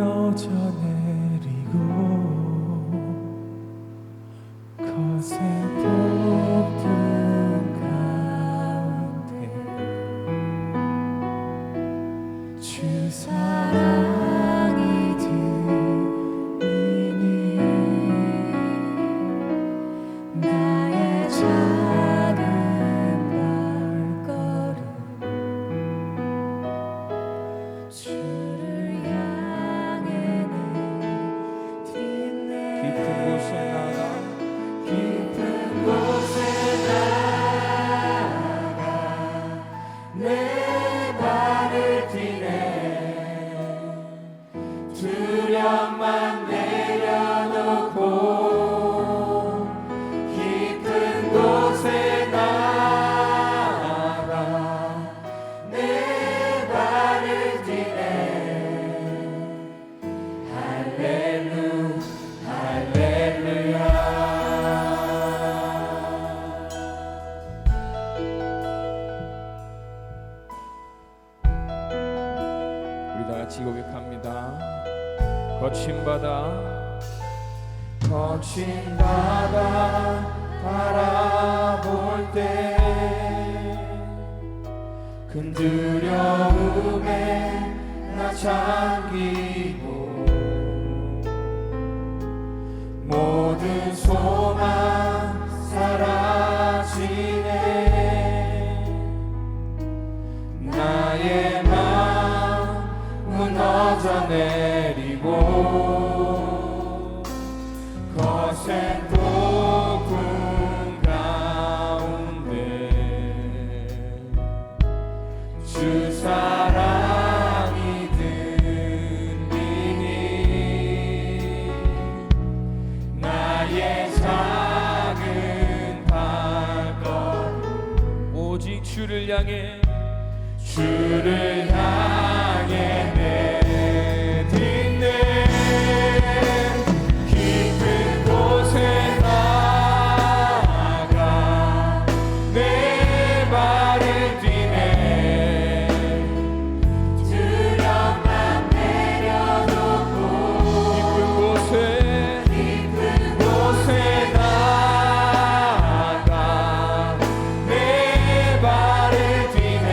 무너져 내리고 거센 폭풍 가운데 주 사랑이 들리니 나의 작은 발걸음 주를 향해 내딛네. 깊은 곳에 나가 깊은 곳에 나가 내 발을 디네. 두려움만 내려놓고 깊은 곳에 나가 내 발을 디네. 할렐루야. 우리 다 같이 고백합니다. 거친 바다 바라볼 때 큰 두려움에 나 잠기고 모든 소망 사라지네. 나의 마음 무너져 내리고 거센 폭풍 가운데 주 사랑이 들리니 나의 작은 발걸음 오직 주를 향해 내딛네. 깊은 곳에 나가 내 발을 디네. 두려움만 내려놓고 깊은 곳에 나가 내 발을 디네.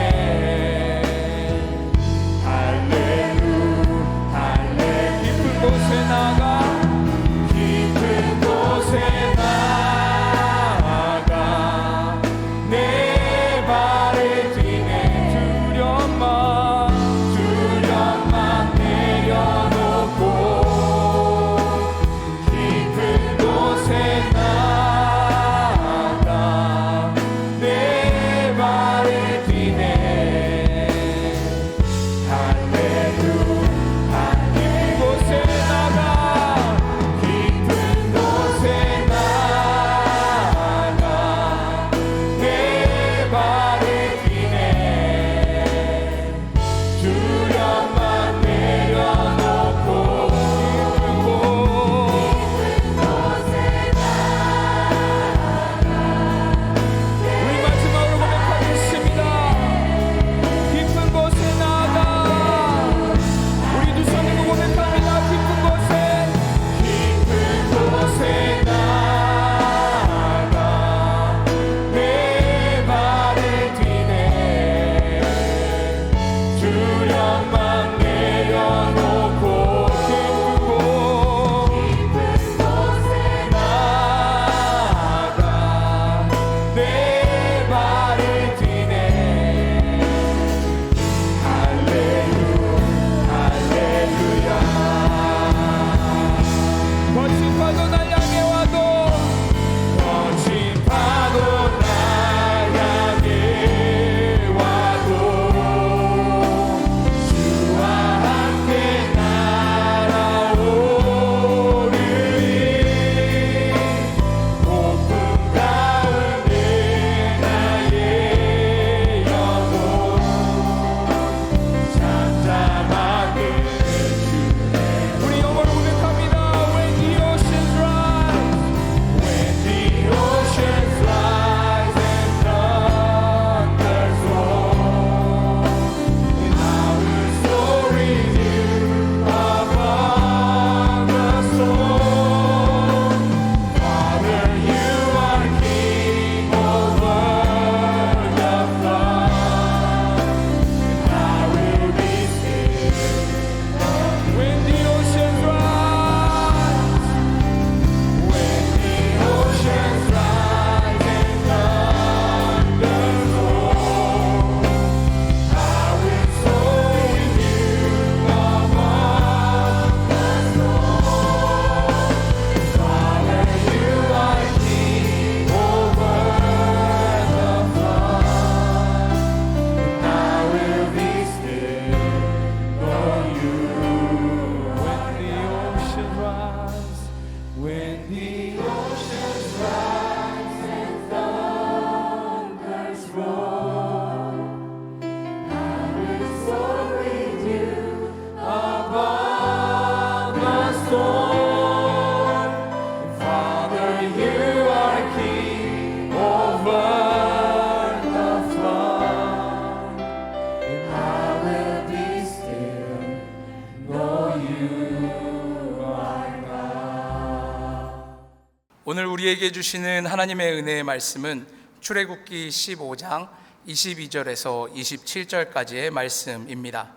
오늘 우리에게 주시는 하나님의 은혜의 말씀은 출애굽기 15장 22절에서 27절까지의 말씀입니다.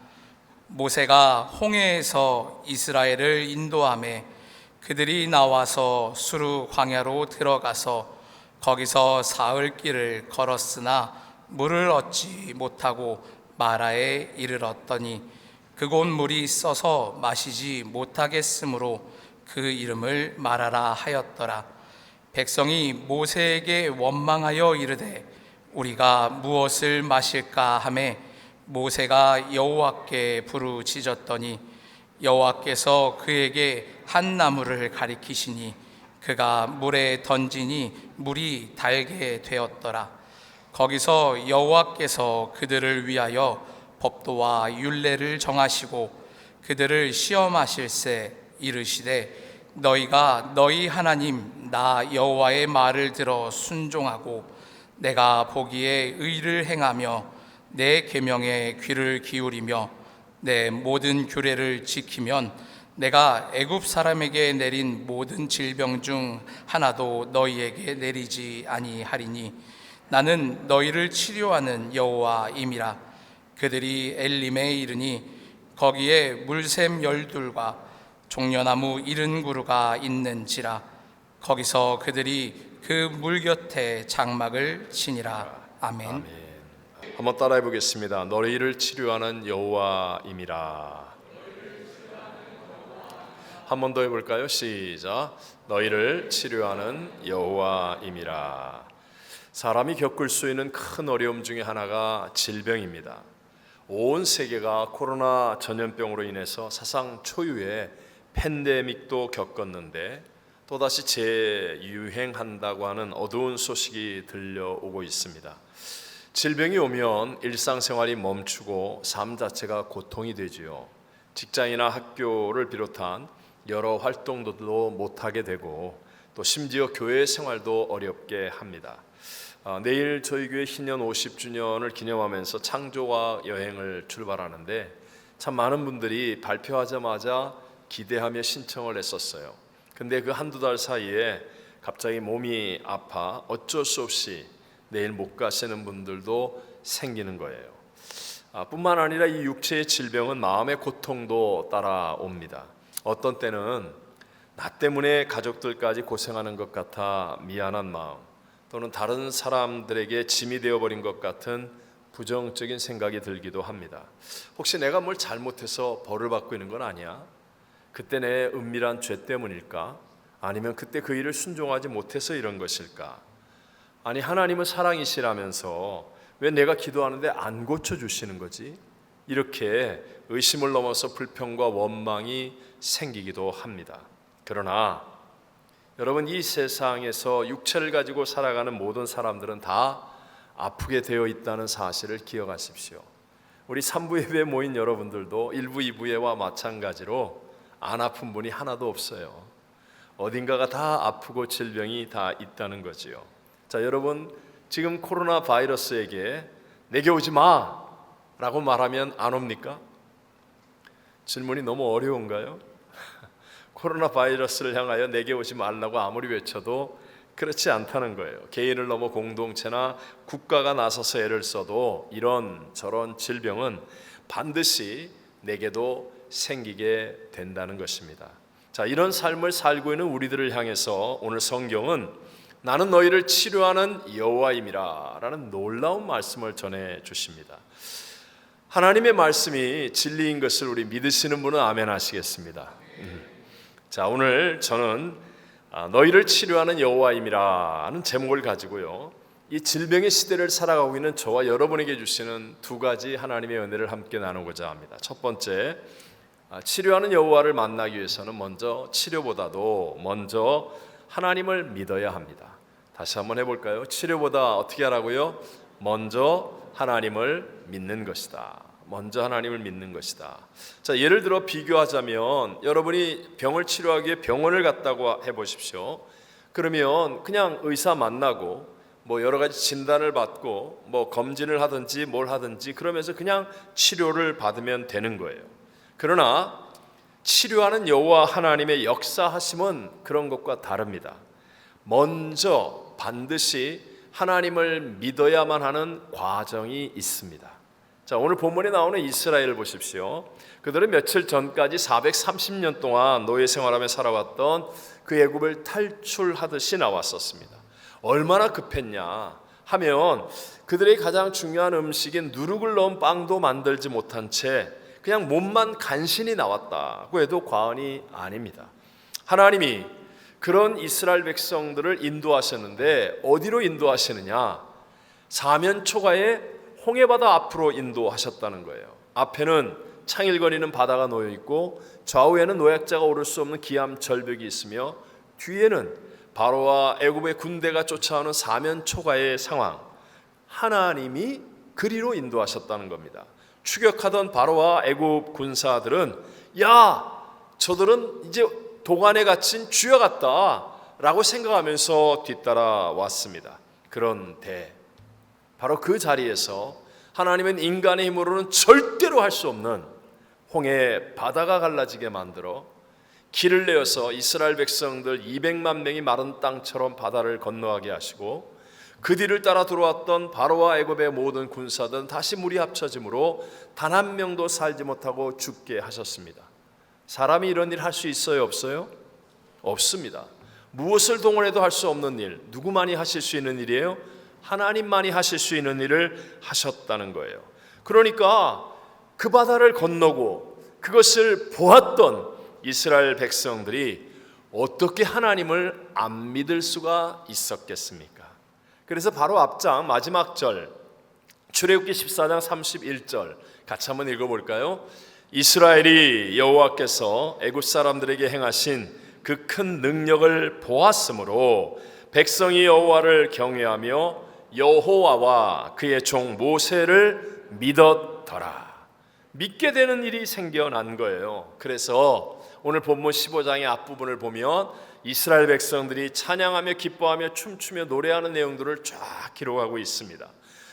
모세가 홍해에서 이스라엘을 인도하매 그들이 나와서 수르 광야로 들어가서 거기서 사흘 길을 걸었으나 물을 얻지 못하고 마라에 이르렀더니 그곳 물이 써서 마시지 못하겠으므로 그 이름을 마라라 하였더라. 백성이 모세에게 원망하여 이르되 우리가 무엇을 마실까 하매 모세가 여호와께 부르짖었더니 여호와께서 그에게 한 나무를 가리키시니 그가 물에 던지니 물이 달게 되었더라. 거기서 여호와께서 그들을 위하여 법도와 율례를 정하시고 그들을 시험하실세 이르시되 너희가 너희 하나님 나 여호와의 말을 들어 순종하고 내가 보기에 의를 행하며 내 계명에 귀를 기울이며 내 모든 규례를 지키면 내가 애굽 사람에게 내린 모든 질병 중 하나도 너희에게 내리지 아니하리니 나는 너희를 치료하는 여호와임이라. 그들이 엘림에 이르니 거기에 물샘 12과 종려나무 70그루가 있는지라. 거기서 그들이 그 물 곁에 장막을 치니라. 아멘. 한번 따라해 보겠습니다. 너희를 치료하는 여호와임이라. 한 번 더 해볼까요? 시작. 너희를 치료하는 여호와임이라. 사람이 겪을 수 있는 큰 어려움 중에 하나가 질병입니다. 온 세계가 코로나 전염병으로 인해서 사상 초유의 팬데믹도 겪었는데 또다시 재유행한다고 하는 어두운 소식이 들려오고 있습니다. 질병이 오면 일상생활이 멈추고 삶 자체가 고통이 되지요. 직장이나 학교를 비롯한 여러 활동도 못하게 되고 또 심지어 교회 생활도 어렵게 합니다. 내일 저희 교회 희년 50주년을 기념하면서 창조와 여행을 출발하는데 참 많은 분들이 발표하자마자 기대하며 신청을 했었어요. 근데 그 한두 달 사이에 갑자기 몸이 아파 어쩔 수 없이 내일 못 가시는 분들도 생기는 거예요. 뿐만 아니라 이 육체의 질병은 마음의 고통도 따라옵니다. 어떤 때는 나 때문에 가족들까지 고생하는 것 같아 미안한 마음, 또는 다른 사람들에게 짐이 되어버린 것 같은 부정적인 생각이 들기도 합니다. 혹시 내가 뭘 잘못해서 벌을 받고 있는 건 아니야? 그때 내 은밀한 죄 때문일까? 아니면 그때 그 일을 순종하지 못해서 이런 것일까? 아니 하나님은 사랑이시라면서 왜 내가 기도하는데 안 고쳐주시는 거지? 이렇게 의심을 넘어서 불평과 원망이 생기기도 합니다. 그러나 여러분, 이 세상에서 육체를 가지고 살아가는 모든 사람들은 다 아프게 되어 있다는 사실을 기억하십시오. 우리 3부 예배에 모인 여러분들도 1부, 2부 예와 마찬가지로 안 아픈 분이 하나도 없어요. 어딘가가 다 아프고 질병이 다 있다는 거지요. 자, 여러분, 지금 코로나 바이러스에게 내게 오지 마 라고 말하면 안 옵니까? 질문이 너무 어려운가요? 코로나 바이러스를 향하여 내게 오지 말라고 아무리 외쳐도 그렇지 않다는 거예요. 개인을 넘어 공동체나 국가가 나서서 애를 써도 이런 저런 질병은 반드시 내게도 생기게 된다는 것입니다. 자, 이런 삶을 살고 있는 우리들을 향해서 오늘 성경은 나는 너희를 치료하는 여호와임이라 라는 놀라운 말씀을 전해 주십니다. 하나님의 말씀이 진리인 것을 우리 믿으시는 분은 아멘 하시겠습니다. 자, 오늘 저는 너희를 치료하는 여호와임이라는 제목을 가지고요, 이 질병의 시대를 살아가고 있는 저와 여러분에게 주시는 두 가지 하나님의 은혜를 함께 나누고자 합니다. 첫 번째, 치료하는 여호와를 만나기 위해서는 먼저 치료보다도 먼저 하나님을 믿어야 합니다. 다시 한번 해볼까요? 치료보다 어떻게 하라고요? 먼저 하나님을 믿는 것이다. 먼저 하나님을 믿는 것이다. 자, 예를 들어 비교하자면 여러분이 병을 치료하기 위해 병원을 갔다고 해보십시오. 그러면 그냥 의사 만나고 뭐 여러 가지 진단을 받고 뭐 검진을 하든지 뭘 하든지 그러면서 그냥 치료를 받으면 되는 거예요. 그러나 치료하는 여호와 하나님의 역사하심은 그런 것과 다릅니다. 먼저 반드시 하나님을 믿어야만 하는 과정이 있습니다. 자, 오늘 본문에 나오는 이스라엘을 보십시오. 그들은 며칠 전까지 430년 동안 노예 생활하며 살아왔던 그 애굽을 탈출하듯이 나왔었습니다. 얼마나 급했냐 하면 그들의 가장 중요한 음식인 누룩을 넣은 빵도 만들지 못한 채 그냥 몸만 간신히 나왔다고 해도 과언이 아닙니다. 하나님이 그런 이스라엘 백성들을 인도하셨는데 어디로 인도하시느냐? 사면초가의 홍해바다 앞으로 인도하셨다는 거예요. 앞에는 창일거리는 바다가 놓여 있고 좌우에는 노약자가 오를 수 없는 기암 절벽이 있으며 뒤에는 바로와 애굽의 군대가 쫓아오는 사면초가의 상황, 하나님이 그리로 인도하셨다는 겁니다. 추격하던 바로와 애굽 군사들은 야, 저들은 이제 도간에 갇힌 쥐와 같다 라고 생각하면서 뒤따라왔습니다. 그런데 바로 그 자리에서 하나님은 인간의 힘으로는 절대로 할 수 없는 홍해 바다가 갈라지게 만들어 길을 내어서 이스라엘 백성들 200만 명이 마른 땅처럼 바다를 건너가게 하시고 그 뒤를 따라 들어왔던 바로와 애굽의 모든 군사들은 다시 물이 합쳐짐으로 단 한 명도 살지 못하고 죽게 하셨습니다. 사람이 이런 일 할 수 있어요? 없어요? 없습니다. 무엇을 동원해도 할 수 없는 일, 누구만이 하실 수 있는 일이에요? 하나님만이 하실 수 있는 일을 하셨다는 거예요. 그러니까 그 바다를 건너고 그것을 보았던 이스라엘 백성들이 어떻게 하나님을 안 믿을 수가 있었겠습니까? 그래서 바로 앞장 마지막 절 출애굽기 14장 31절 같이 한번 읽어볼까요? 이스라엘이 여호와께서 애굽 사람들에게 행하신 그 큰 능력을 보았으므로 백성이 여호와를 경외하며 여호와와 그의 종 모세를 믿었더라. 믿게 되는 일이 생겨난 거예요. 그래서 오늘 본문 15장의 앞부분을 보면 이스라엘 백성들이 찬양하며 기뻐하며 춤추며 노래하는 내용들을 쫙 기록하고 있습니다.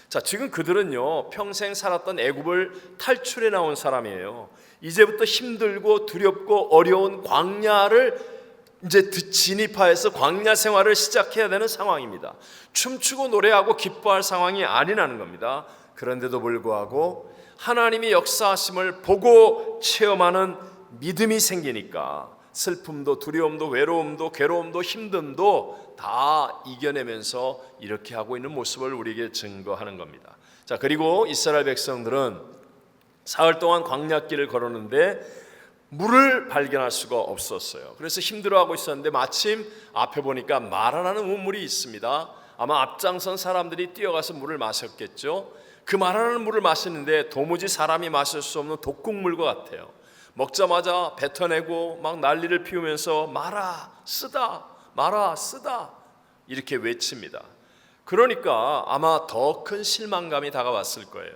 자, 지금 그들은요 평생 살았던 애굽을 탈출해 나온 사람이에요. 이제부터 힘들고 두렵고 어려운 광야를 이제 진입하여서 광야 생활을 시작해야 되는 상황입니다. 춤추고 노래하고 기뻐할 상황이 아니라는 겁니다. 그런데도 불구하고 하나님이 역사하심을 보고 체험하는 믿음이 생기니까 슬픔도 두려움도 외로움도 괴로움도 힘듦도 다 이겨내면서 이렇게 하고 있는 모습을 우리에게 증거하는 겁니다. 자, 그리고 이스라엘 백성들은 사흘 동안 광야길을 걸었는데 물을 발견할 수가 없었어요. 그래서 힘들어하고 있었는데 마침 앞에 보니까 마라라는 우물이 있습니다. 아마 앞장선 사람들이 뛰어가서 물을 마셨겠죠. 그 마라라는 물을 마시는데 도무지 사람이 마실 수 없는 독국물과 같아요. 먹자마자 뱉어내고 막 난리를 피우면서 마라 쓰다 마라 쓰다 이렇게 외칩니다. 그러니까 아마 더 큰 실망감이 다가왔을 거예요.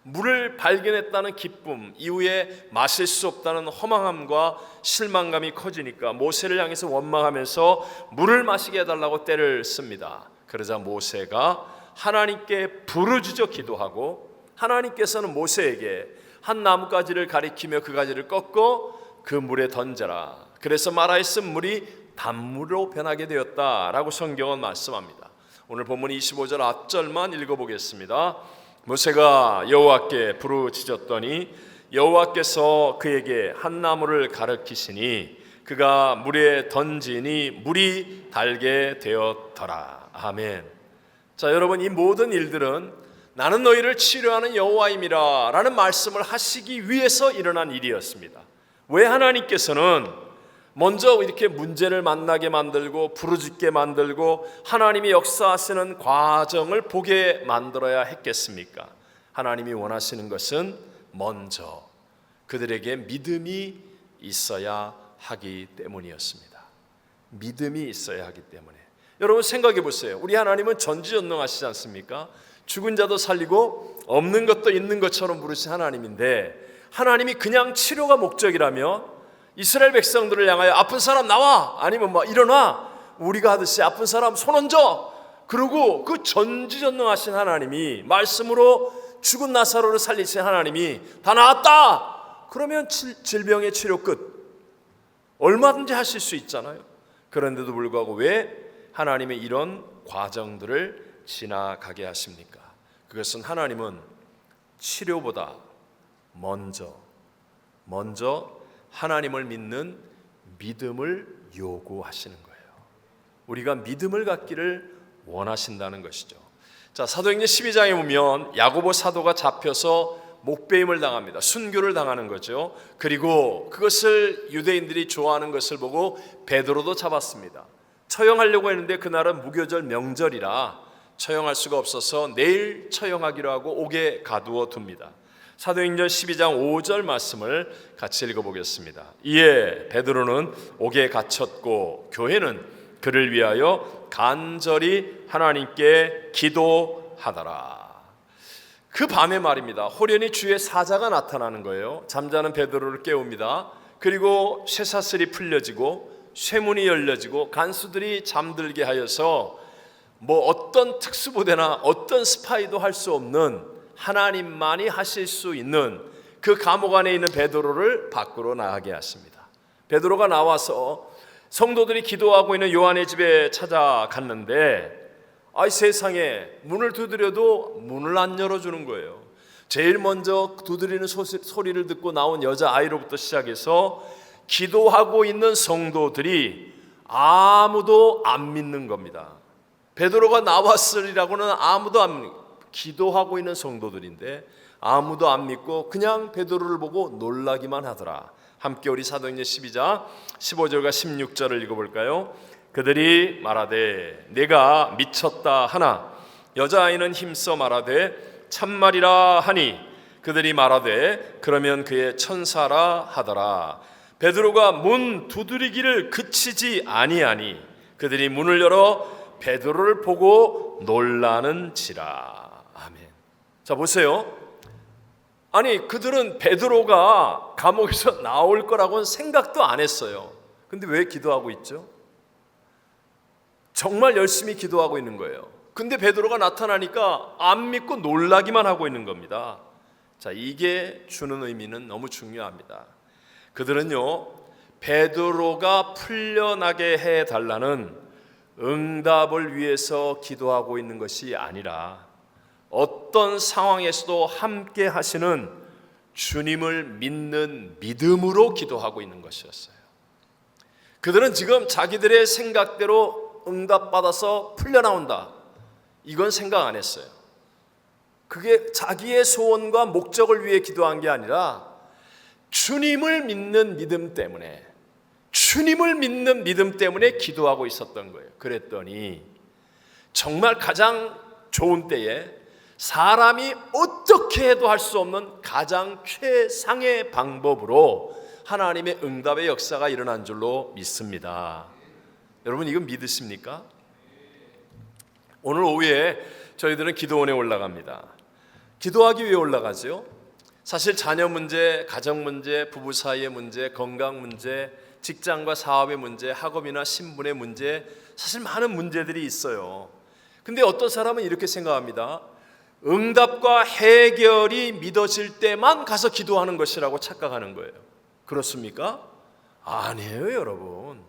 물을 발견했다는 기쁨 이후에 마실 수 없다는 허망함과 실망감이 커지니까 모세를 향해서 원망하면서 물을 마시게 해달라고 떼를 씁니다. 그러자 모세가 하나님께 부르짖어 기도하고 하나님께서는 모세에게 한 나뭇가지를 가리키며 그 가지를 꺾어 그 물에 던져라. 그래서 마라에 쓴 물이 단물로 변하게 되었다라고 성경은 말씀합니다. 오늘 본문 25절 앞절만 읽어보겠습니다. 모세가 여호와께 부르짖었더니 여호와께서 그에게 한 나무를 가르치시니 그가 물에 던지니 물이 달게 되었더라. 아멘. 자, 여러분, 이 모든 일들은 나는 너희를 치료하는 여호와임이라 라는 말씀을 하시기 위해서 일어난 일이었습니다. 왜 하나님께서는 먼저 이렇게 문제를 만나게 만들고 부르짖게 만들고 하나님이 역사하시는 과정을 보게 만들어야 했겠습니까? 하나님이 원하시는 것은 먼저 그들에게 믿음이 있어야 하기 때문이었습니다. 믿음이 있어야 하기 때문에. 여러분 생각해 보세요. 우리 하나님은 전지전능하시지 않습니까? 죽은 자도 살리고 없는 것도 있는 것처럼 부르신 하나님인데 하나님이 그냥 치료가 목적이라면 이스라엘 백성들을 향하여 아픈 사람 나와 아니면 뭐 일어나 우리가 하듯이 아픈 사람 손 얹어 그러고 그 전지전능하신 하나님이 말씀으로 죽은 나사로를 살리신 하나님이 다 나았다 그러면 질병의 치료 끝 얼마든지 하실 수 있잖아요. 그런데도 불구하고 왜 하나님의 이런 과정들을 지나가게 하십니까? 그것은 하나님은 치료보다 먼저 하나님을 믿는 믿음을 요구하시는 거예요. 우리가 믿음을 갖기를 원하신다는 것이죠. 자, 사도행전 12장에 보면 야고보 사도가 잡혀서 목배임을 당합니다. 순교를 당하는 거죠. 그리고 그것을 유대인들이 좋아하는 것을 보고 베드로도 잡았습니다. 처형하려고 했는데 그날은 무교절 명절이라 처형할 수가 없어서 내일 처형하기로 하고 옥에 가두어 둡니다. 사도행전 12장 5절 말씀을 같이 읽어보겠습니다. 이에 베드로는 옥에 갇혔고 교회는 그를 위하여 간절히 하나님께 기도하더라. 그 밤에 말입니다. 호련히 주의 사자가 나타나는 거예요. 잠자는 베드로를 깨웁니다. 그리고 쇠사슬이 풀려지고 쇠문이 열려지고 간수들이 잠들게 하여서 어떤 특수부대나 어떤 스파이도 할 수 없는 하나님만이 하실 수 있는 그 감옥 안에 있는 베드로를 밖으로 나가게 하십니다. 베드로가 나와서 성도들이 기도하고 있는 요한의 집에 찾아갔는데 세상에 문을 두드려도 문을 안 열어주는 거예요. 제일 먼저 두드리는 소리를 듣고 나온 여자아이로부터 시작해서 기도하고 있는 성도들이 아무도 안 믿는 겁니다. 베드로가 나왔으리라고는 아무도 안 믿고, 기도하고 있는 성도들인데 아무도 안 믿고 그냥 베드로를 보고 놀라기만 하더라. 함께 우리 사도행전 12장 15절과 16절을 읽어볼까요? 그들이 말하되 내가 미쳤다 하나 여자아이는 힘써 말하되 참말이라 하니 그들이 말하되 그러면 그의 천사라 하더라. 베드로가 문 두드리기를 그치지 아니하니 그들이 문을 열어 베드로를 보고 놀라는지라. 아멘. 자, 보세요. 아니, 그들은 베드로가 감옥에서 나올 거라고는 생각도 안 했어요. 근데 왜 기도하고 있죠? 정말 열심히 기도하고 있는 거예요. 근데 베드로가 나타나니까 안 믿고 놀라기만 하고 있는 겁니다. 자, 이게 주는 의미는 너무 중요합니다. 그들은요, 베드로가 풀려나게 해달라는 응답을 위해서 기도하고 있는 것이 아니라 어떤 상황에서도 함께 하시는 주님을 믿는 믿음으로 기도하고 있는 것이었어요. 그들은 지금 자기들의 생각대로 응답받아서 풀려나온다, 이건 생각 안 했어요. 그게 자기의 소원과 목적을 위해 기도한 게 아니라 주님을 믿는 믿음 때문에, 주님을 믿는 믿음 때문에 기도하고 있었던 거예요. 그랬더니 정말 가장 좋은 때에 사람이 어떻게 해도 할 수 없는 가장 최상의 방법으로 하나님의 응답의 역사가 일어난 줄로 믿습니다. 여러분, 이건 믿으십니까? 오늘 오후에 저희들은 기도원에 올라갑니다. 기도하기 위해 올라가죠. 사실 자녀 문제, 가정 문제, 부부 사이의 문제, 건강 문제, 직장과 사업의 문제, 학업이나 신분의 문제, 사실 많은 문제들이 있어요. 근데 어떤 사람은 이렇게 생각합니다. 응답과 해결이 믿어질 때만 가서 기도하는 것이라고 착각하는 거예요. 그렇습니까? 아니에요, 여러분.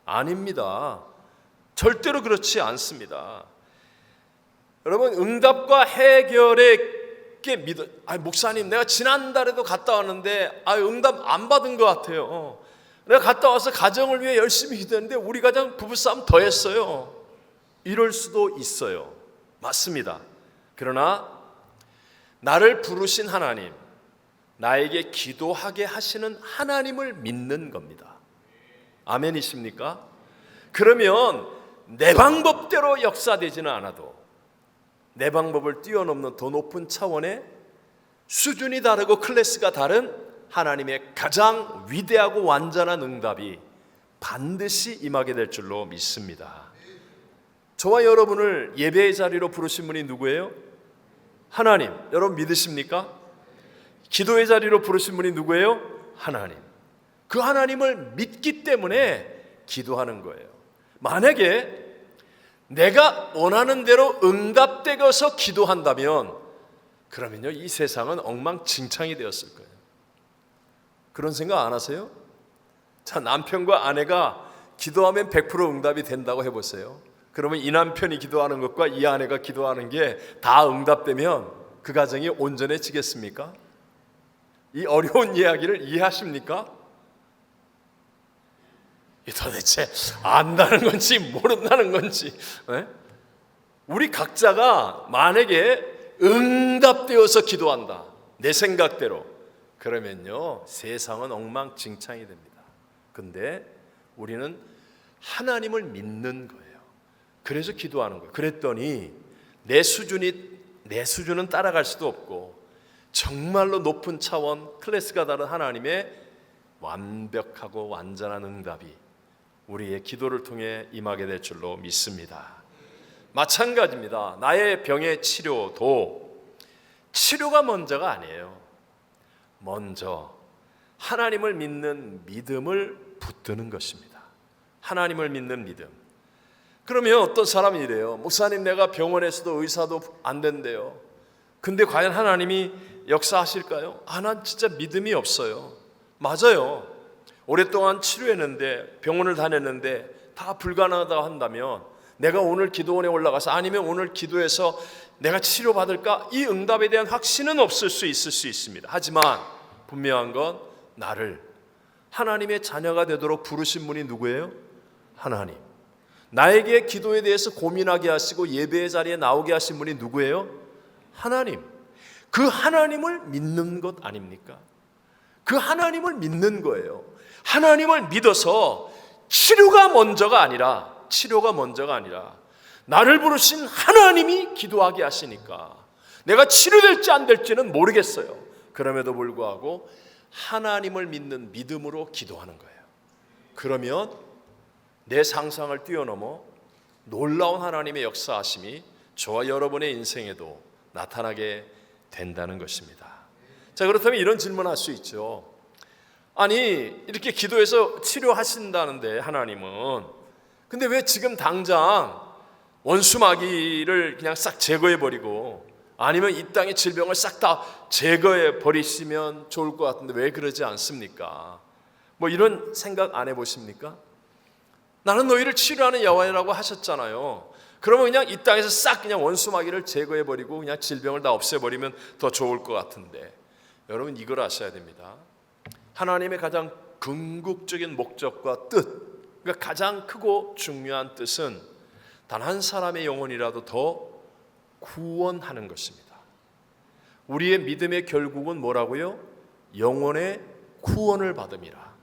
아닙니다. 절대로 그렇지 않습니다. 여러분, 응답과 해결에 목사님, 내가 지난달에도 갔다 왔는데 응답 안 받은 것 같아요. 내가 갔다 와서 가정을 위해 열심히 기도했는데 우리 가정 부부싸움 더 했어요. 이럴 수도 있어요. 맞습니다. 그러나 나를 부르신 하나님, 나에게 기도하게 하시는 하나님을 믿는 겁니다. 아멘이십니까? 그러면 내 방법대로 역사되지는 않아도 내 방법을 뛰어넘는 더 높은 차원의 수준이 다르고 클래스가 다른 하나님의 가장 위대하고 완전한 응답이 반드시 임하게 될 줄로 믿습니다. 저와 여러분을 예배의 자리로 부르신 분이 누구예요? 하나님. 여러분 믿으십니까? 기도의 자리로 부르신 분이 누구예요? 하나님. 그 하나님을 믿기 때문에 기도하는 거예요. 만약에 내가 원하는 대로 응답되어서 기도한다면 그러면요, 이 세상은 엉망진창이 되었을 거예요. 그런 생각 안 하세요? 자, 남편과 아내가 기도하면 100% 응답이 된다고 해보세요. 그러면 이 남편이 기도하는 것과 이 아내가 기도하는 게 다 응답되면 그 가정이 온전해지겠습니까? 이 어려운 이야기를 이해하십니까? 이 도대체 안다는 건지 모른다는 건지, 우리 각자가 만약에 응답되어서 기도한다, 내 생각대로, 그러면요 세상은 엉망진창이 됩니다. 근데 우리는 하나님을 믿는 거예요. 그래서 기도하는 거예요. 그랬더니 내 수준은 따라갈 수도 없고 정말로 높은 차원, 클래스가 다른 하나님의 완벽하고 완전한 응답이 우리의 기도를 통해 임하게 될 줄로 믿습니다. 마찬가지입니다. 나의 병의 치료도 치료가 먼저가 아니에요. 먼저 하나님을 믿는 믿음을 붙드는 것입니다. 하나님을 믿는 믿음. 그러면 어떤 사람이 이래요. 목사님, 내가 병원에서도 의사도 안 된대요. 근데 과연 하나님이 역사하실까요? 난 진짜 믿음이 없어요. 맞아요. 오랫동안 치료했는데, 병원을 다녔는데 다 불가능하다고 한다면 내가 오늘 기도원에 올라가서, 아니면 오늘 기도해서 내가 치료받을까? 이 응답에 대한 확신은 없을 수 있습니다. 하지만 분명한 건 나를 하나님의 자녀가 되도록 부르신 분이 누구예요? 하나님. 나에게 기도에 대해서 고민하게 하시고 예배의 자리에 나오게 하신 분이 누구예요? 하나님. 그 하나님을 믿는 것 아닙니까? 그 하나님을 믿는 거예요. 하나님을 믿어서 치료가 먼저가 아니라 나를 부르신 하나님이 기도하게 하시니까 내가 치료될지 안 될지는 모르겠어요. 그럼에도 불구하고 하나님을 믿는 믿음으로 기도하는 거예요. 그러면 내 상상을 뛰어넘어 놀라운 하나님의 역사하심이 저와 여러분의 인생에도 나타나게 된다는 것입니다. 자, 그렇다면 이런 질문을 할 수 있죠. 아니, 이렇게 기도해서 치료하신다는데 하나님은, 근데 왜 지금 당장 원수 마귀를 그냥 싹 제거해버리고, 아니면 이 땅의 질병을 싹 다 제거해버리시면 좋을 것 같은데 왜 그러지 않습니까? 뭐 이런 생각 안 해보십니까? 나는 너희를 치료하는 여호와라고 하셨잖아요. 그러면 그냥 이 땅에서 싹 그냥 원수 마귀를 제거해버리고 그냥 질병을 다 없애버리면 더 좋을 것 같은데, 여러분 이걸 아셔야 됩니다. 하나님의 가장 궁극적인 목적과 뜻, 그러니까 가장 크고 중요한 뜻은 단 한 사람의 영혼이라도 더 구원하는 것입니다. 우리의 믿음의 결국은 뭐라고요? 영혼의 구원을 받음이라.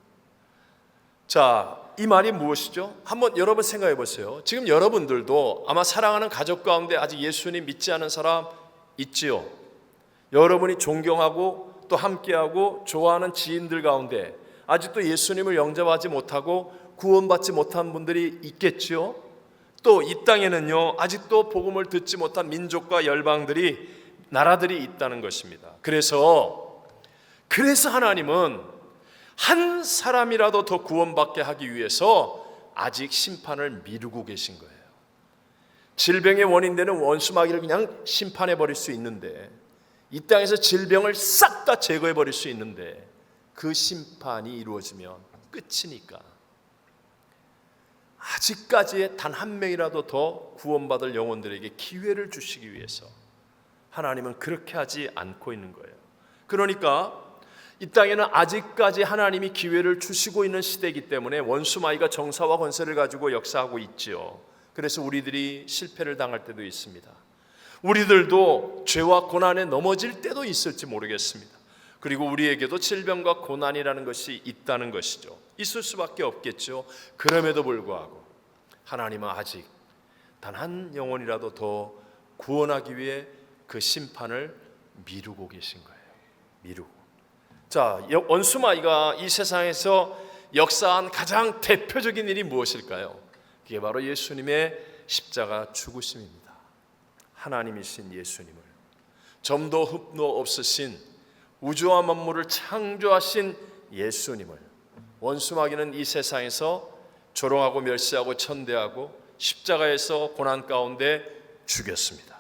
자, 이 말이 무엇이죠? 한번 여러분 생각해 보세요. 지금 여러분들도 아마 사랑하는 가족 가운데 아직 예수님 믿지 않은 사람 있지요? 여러분이 존경하고 또 함께하고 좋아하는 지인들 가운데 아직도 예수님을 영접하지 못하고 구원받지 못한 분들이 있겠지요? 또 이 땅에는요, 아직도 복음을 듣지 못한 민족과 열방들이, 나라들이 있다는 것입니다. 그래서 하나님은 한 사람이라도 더 구원받게 하기 위해서 아직 심판을 미루고 계신 거예요. 질병의 원인되는 원수 마귀를 그냥 심판해 버릴 수 있는데, 이 땅에서 질병을 싹 다 제거해 버릴 수 있는데, 그 심판이 이루어지면 끝이니까 아직까지의 단 한 명이라도 더 구원받을 영혼들에게 기회를 주시기 위해서 하나님은 그렇게 하지 않고 있는 거예요. 그러니까 이 땅에는 아직까지 하나님이 기회를 주시고 있는 시대이기 때문에 원수 마귀가 정사와 권세를 가지고 역사하고 있지요. 그래서 우리들이 실패를 당할 때도 있습니다. 우리들도 죄와 고난에 넘어질 때도 있을지 모르겠습니다. 그리고 우리에게도 질병과 고난이라는 것이 있다는 것이죠. 있을 수밖에 없겠죠. 그럼에도 불구하고 하나님은 아직 단 한 영혼이라도 더 구원하기 위해 그 심판을 미루고 계신 거예요. 미루고. 자, 원수 마귀가 이 세상에서 역사한 가장 대표적인 일이 무엇일까요? 그게 바로 예수님의 십자가 죽으심입니다. 하나님이신 예수님을, 점도 흠도 없으신 우주와 만물을 창조하신 예수님을 원수 마귀는 이 세상에서 조롱하고 멸시하고 천대하고 십자가에서 고난 가운데 죽였습니다.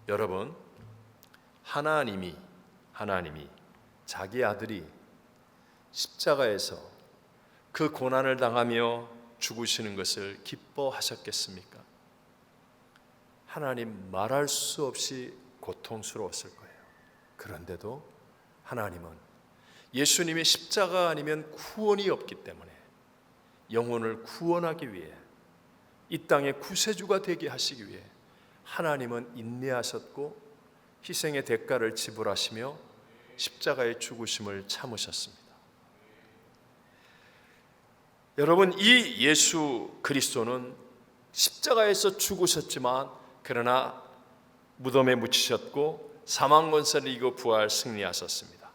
여러분, 하나님이 자기 아들이 십자가에서 그 고난을 당하며 죽으시는 것을 기뻐하셨겠습니까? 하나님 말할 수 없이 고통스러웠을 거예요. 그런데도 하나님은 예수님의 십자가 아니면 구원이 없기 때문에 영혼을 구원하기 위해 이 땅의 구세주가 되게 하시기 위해 하나님은 인내하셨고 희생의 대가를 지불하시며 십자가의 죽으심을 참으셨습니다. 여러분, 이 예수 그리스도는 십자가에서 죽으셨지만 그러나 무덤에 묻히셨고 사망 권세를 이기고 부활 승리하셨습니다.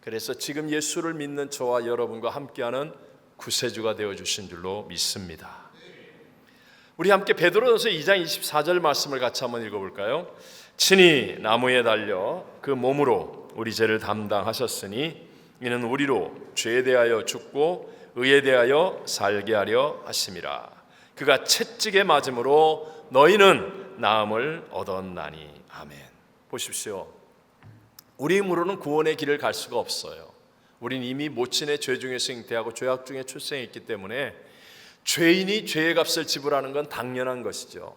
그래서 지금 예수를 믿는 저와 여러분과 함께하는 구세주가 되어주신 줄로 믿습니다. 우리 함께 베드로전서 2장 24절 말씀을 같이 한번 읽어볼까요? 친히 나무에 달려 그 몸으로 우리 죄를 담당하셨으니 이는 우리로 죄에 대하여 죽고 의에 대하여 살게 하려 하심이라. 그가 채찍에 맞음으로 너희는 나음을 얻었나니. 아멘. 보십시오. 우리 힘으로는 구원의 길을 갈 수가 없어요. 우린 이미 모친의 죄 중에서 잉태하고 죄악 중에 출생했기 때문에 죄인이 죄의 값을 지불하는 건 당연한 것이죠.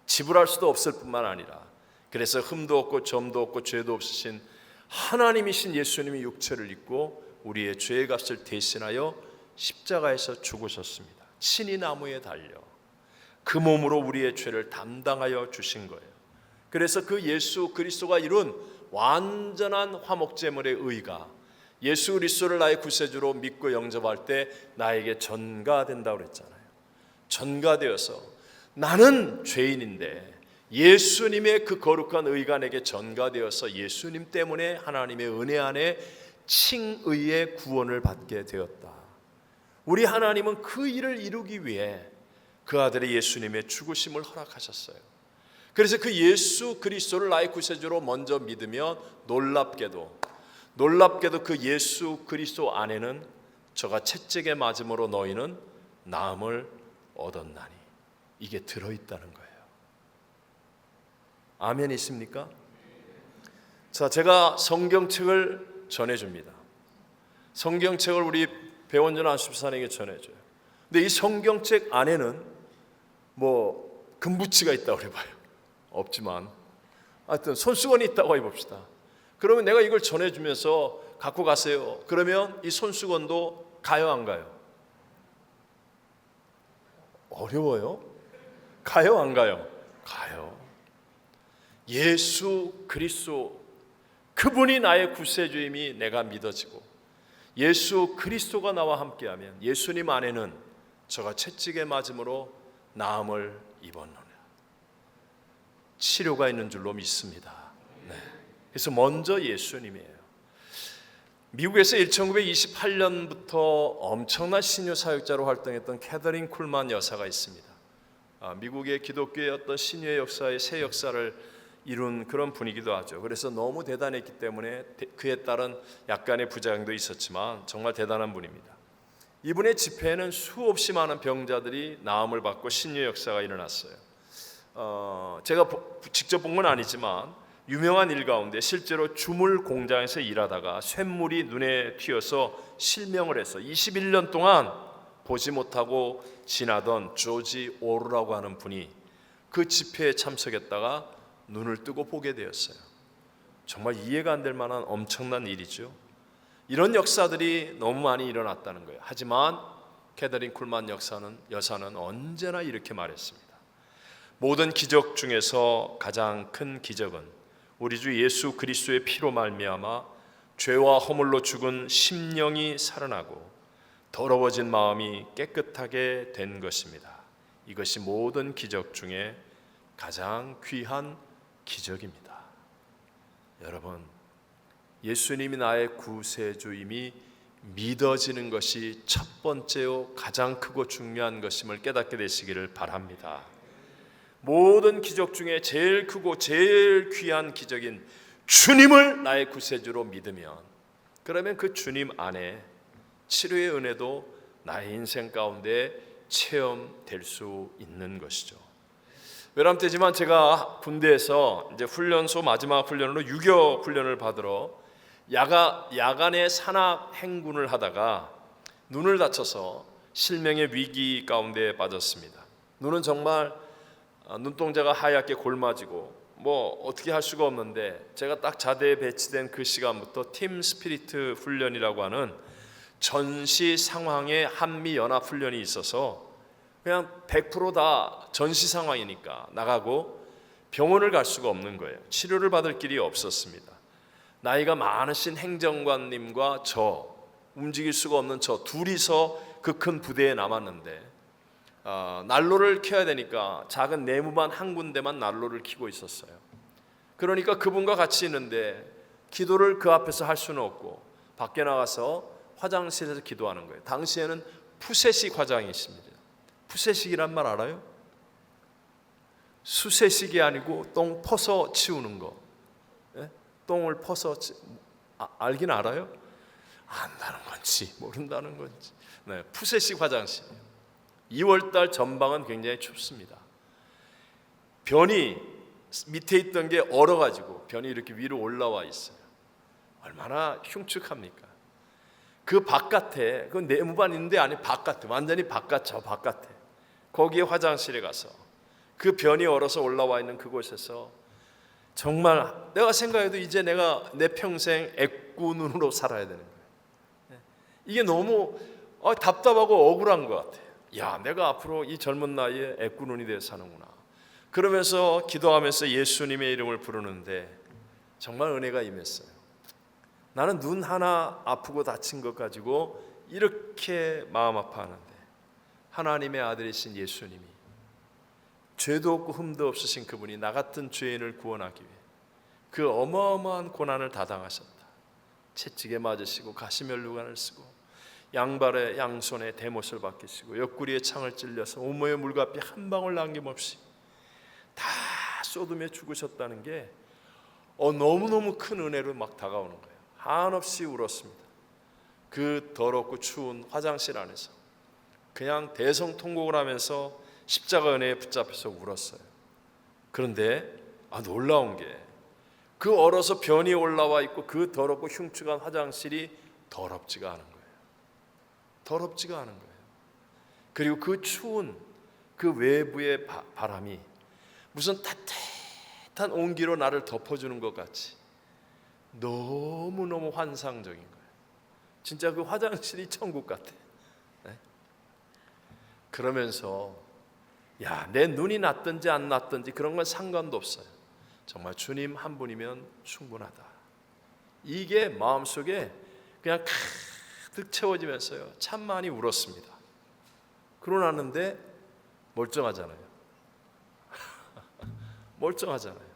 지불할 수도 없을 뿐만 아니라 그래서 흠도 없고 점도 없고 죄도 없으신 하나님이신 예수님이 육체를 입고 우리의 죄의 값을 대신하여 십자가에서 죽으셨습니다. 친히 나무에 달려 그 몸으로 우리의 죄를 담당하여 주신 거예요. 그래서 그 예수 그리스도가 이룬 완전한 화목제물의 의가 예수 그리스도를 나의 구세주로 믿고 영접할 때 나에게 전가된다고 그랬잖아요. 전가되어서 나는 죄인인데 예수님의 그 거룩한 의가 내게 전가되어서 예수님 때문에 하나님의 은혜 안에 칭의의 구원을 받게 되었다. 우리 하나님은 그 일을 이루기 위해 그 아들의 예수님의 죽으심을 허락하셨어요. 그래서 그 예수 그리스도를 나의 구세주로 먼저 믿으면 놀랍게도 그 예수 그리스도 안에는 저가 채찍에 맞음으로 너희는 나음을 얻었나니 이게 들어있다는 거예요. 아멘 있습니까? 자, 제가 성경책을 전해줍니다. 성경책을 우리 배원전 안수사님에게 전해줘요. 근데 이 성경책 안에는 뭐 금부치가 있다고 해봐요. 없지만 하여튼 손수건이 있다고 해봅시다. 그러면 내가 이걸 전해주면서 갖고 가세요. 그러면 이 손수건도 가요 안 가요? 어려워요? 가요 안 가요? 가요. 예수 그리스도 그분이 나의 구세주임이 내가 믿어지고 예수 그리스도가 나와 함께하면 예수님 안에는 저가 채찍에 맞음으로 나음을 입었노라. 치료가 있는 줄로 믿습니다. 네. 그래서 먼저 예수님이에요. 미국에서 1928년부터 엄청난 신유 사역자로 활동했던 캐더린 쿨만 여사가 있습니다. 미국의 기독교의 어떤 신유의 역사의 새 역사를 이룬 그런 분이기도 하죠. 그래서 너무 대단했기 때문에 그에 따른 약간의 부작용도 있었지만 정말 대단한 분입니다. 이분의 집회에는 수없이 많은 병자들이 나음을 받고 신유 역사가 일어났어요. 제가 직접 본 건 아니지만 유명한 일 가운데 실제로 주물 공장에서 일하다가 쇳물이 눈에 튀어서 실명을 해서 21년 동안 보지 못하고 지나던 조지 오르라고 하는 분이 그 집회에 참석했다가 눈을 뜨고 보게 되었어요. 정말 이해가 안 될 만한 엄청난 일이죠. 이런 역사들이 너무 많이 일어났다는 거예요. 하지만 캐더린 쿨만 여사는 언제나 이렇게 말했습니다. 모든 기적 중에서 가장 큰 기적은 우리 주 예수 그리스도의 피로 말미암아 죄와 허물로 죽은 심령이 살아나고 더러워진 마음이 깨끗하게 된 것입니다. 이것이 모든 기적 중에 가장 귀한 기적입니다. 여러분, 예수님이 나의 구세주임이 믿어지는 것이 첫 번째요 가장 크고 중요한 것임을 깨닫게 되시기를 바랍니다. 모든 기적 중에 제일 크고 제일 귀한 기적인 주님을 나의 구세주로 믿으면 그러면 그 주님 안에 치료의 은혜도 나의 인생 가운데 체험될 수 있는 것이죠. 외람되지만 제가 군대에서 이제 훈련소 마지막 훈련으로 유교 훈련을 받으러 야간에 산악 행군을 하다가 눈을 다쳐서 실명의 위기 가운데 빠졌습니다. 눈은 정말 눈동자가 하얗게 골마지고 뭐 어떻게 할 수가 없는데, 제가 딱 자대에 배치된 그 시간부터 팀 스피리트 훈련이라고 하는 전시 상황의 한미 연합 훈련이 있어서 그냥 100%다 전시 상황이니까 나가고 병원을 갈 수가 없는 거예요. 치료를 받을 길이 없었습니다. 나이가 많으신 행정관님과 저, 움직일 수가 없는 저 둘이서 그 큰 부대에 남았는데 난로를 켜야 되니까 작은 네모반 한 군데만 난로를 켜고 있었어요. 그러니까 그분과 같이 있는데 기도를 그 앞에서 할 수는 없고 밖에 나가서 화장실에서 기도하는 거예요. 당시에는 푸세식 화장이십니다. 푸세식이란 말 알아요? 수세식이 아니고 똥 퍼서 치우는 거. 예? 똥을 퍼서 알긴 알아요? 안다는 건지 모른다는 건지. 네, 푸세식 화장실. 2월달 전방은 굉장히 춥습니다. 변이 밑에 있던 게 얼어가지고 변이 이렇게 위로 올라와 있어요. 얼마나 흉측합니까? 그 바깥에, 그 네모반 있는데 아니 바깥에, 완전히 바깥, 저 바깥에, 거기에 화장실에 가서 그 변이 얼어서 올라와 있는 그곳에서 정말 내가 생각해도 이제 내가 내 평생 애꾸 눈으로 살아야 되는 거예요. 이게 너무 답답하고 억울한 것 같아요. 야, 내가 앞으로 이 젊은 나이에 애꾸 눈이 되어 사는구나. 그러면서 기도하면서 예수님의 이름을 부르는데 정말 은혜가 임했어요. 나는 눈 하나 아프고 다친 것 가지고 이렇게 마음 아파하는데 하나님의 아들이신 예수님이, 죄도 없고 흠도 없으신 그분이 나 같은 죄인을 구원하기 위해 그 어마어마한 고난을 다 당하셨다. 채찍에 맞으시고 가시면류관을 쓰고 양발에 양손에 대못을 박히시고 옆구리에 창을 찔려서 온몸에 물과 피 한 방울 남김없이 다 쏟으며 죽으셨다는 게 너무너무 큰 은혜로 막 다가오는 거예요. 한없이 울었습니다. 그 더럽고 추운 화장실 안에서 그냥 대성통곡을 하면서 십자가 은혜에 붙잡혀서 울었어요. 그런데 놀라운 게 그 얼어서 변이 올라와 있고 그 더럽고 흉측한 화장실이 더럽지가 않은 거예요. 더럽지가 않은 거예요. 그리고 그 추운 그 외부의 바람이 무슨 따뜻한 온기로 나를 덮어주는 것 같이 너무너무 환상적인 거예요. 진짜 그 화장실이 천국 같아. 네? 그러면서 내 눈이 났든지 안 났든지 그런 건 상관도 없어요. 정말 주님 한 분이면 충분하다. 이게 마음속에 그냥 가득 채워지면서요, 참 많이 울었습니다. 그러고 났는데 멀쩡하잖아요. 멀쩡하잖아요.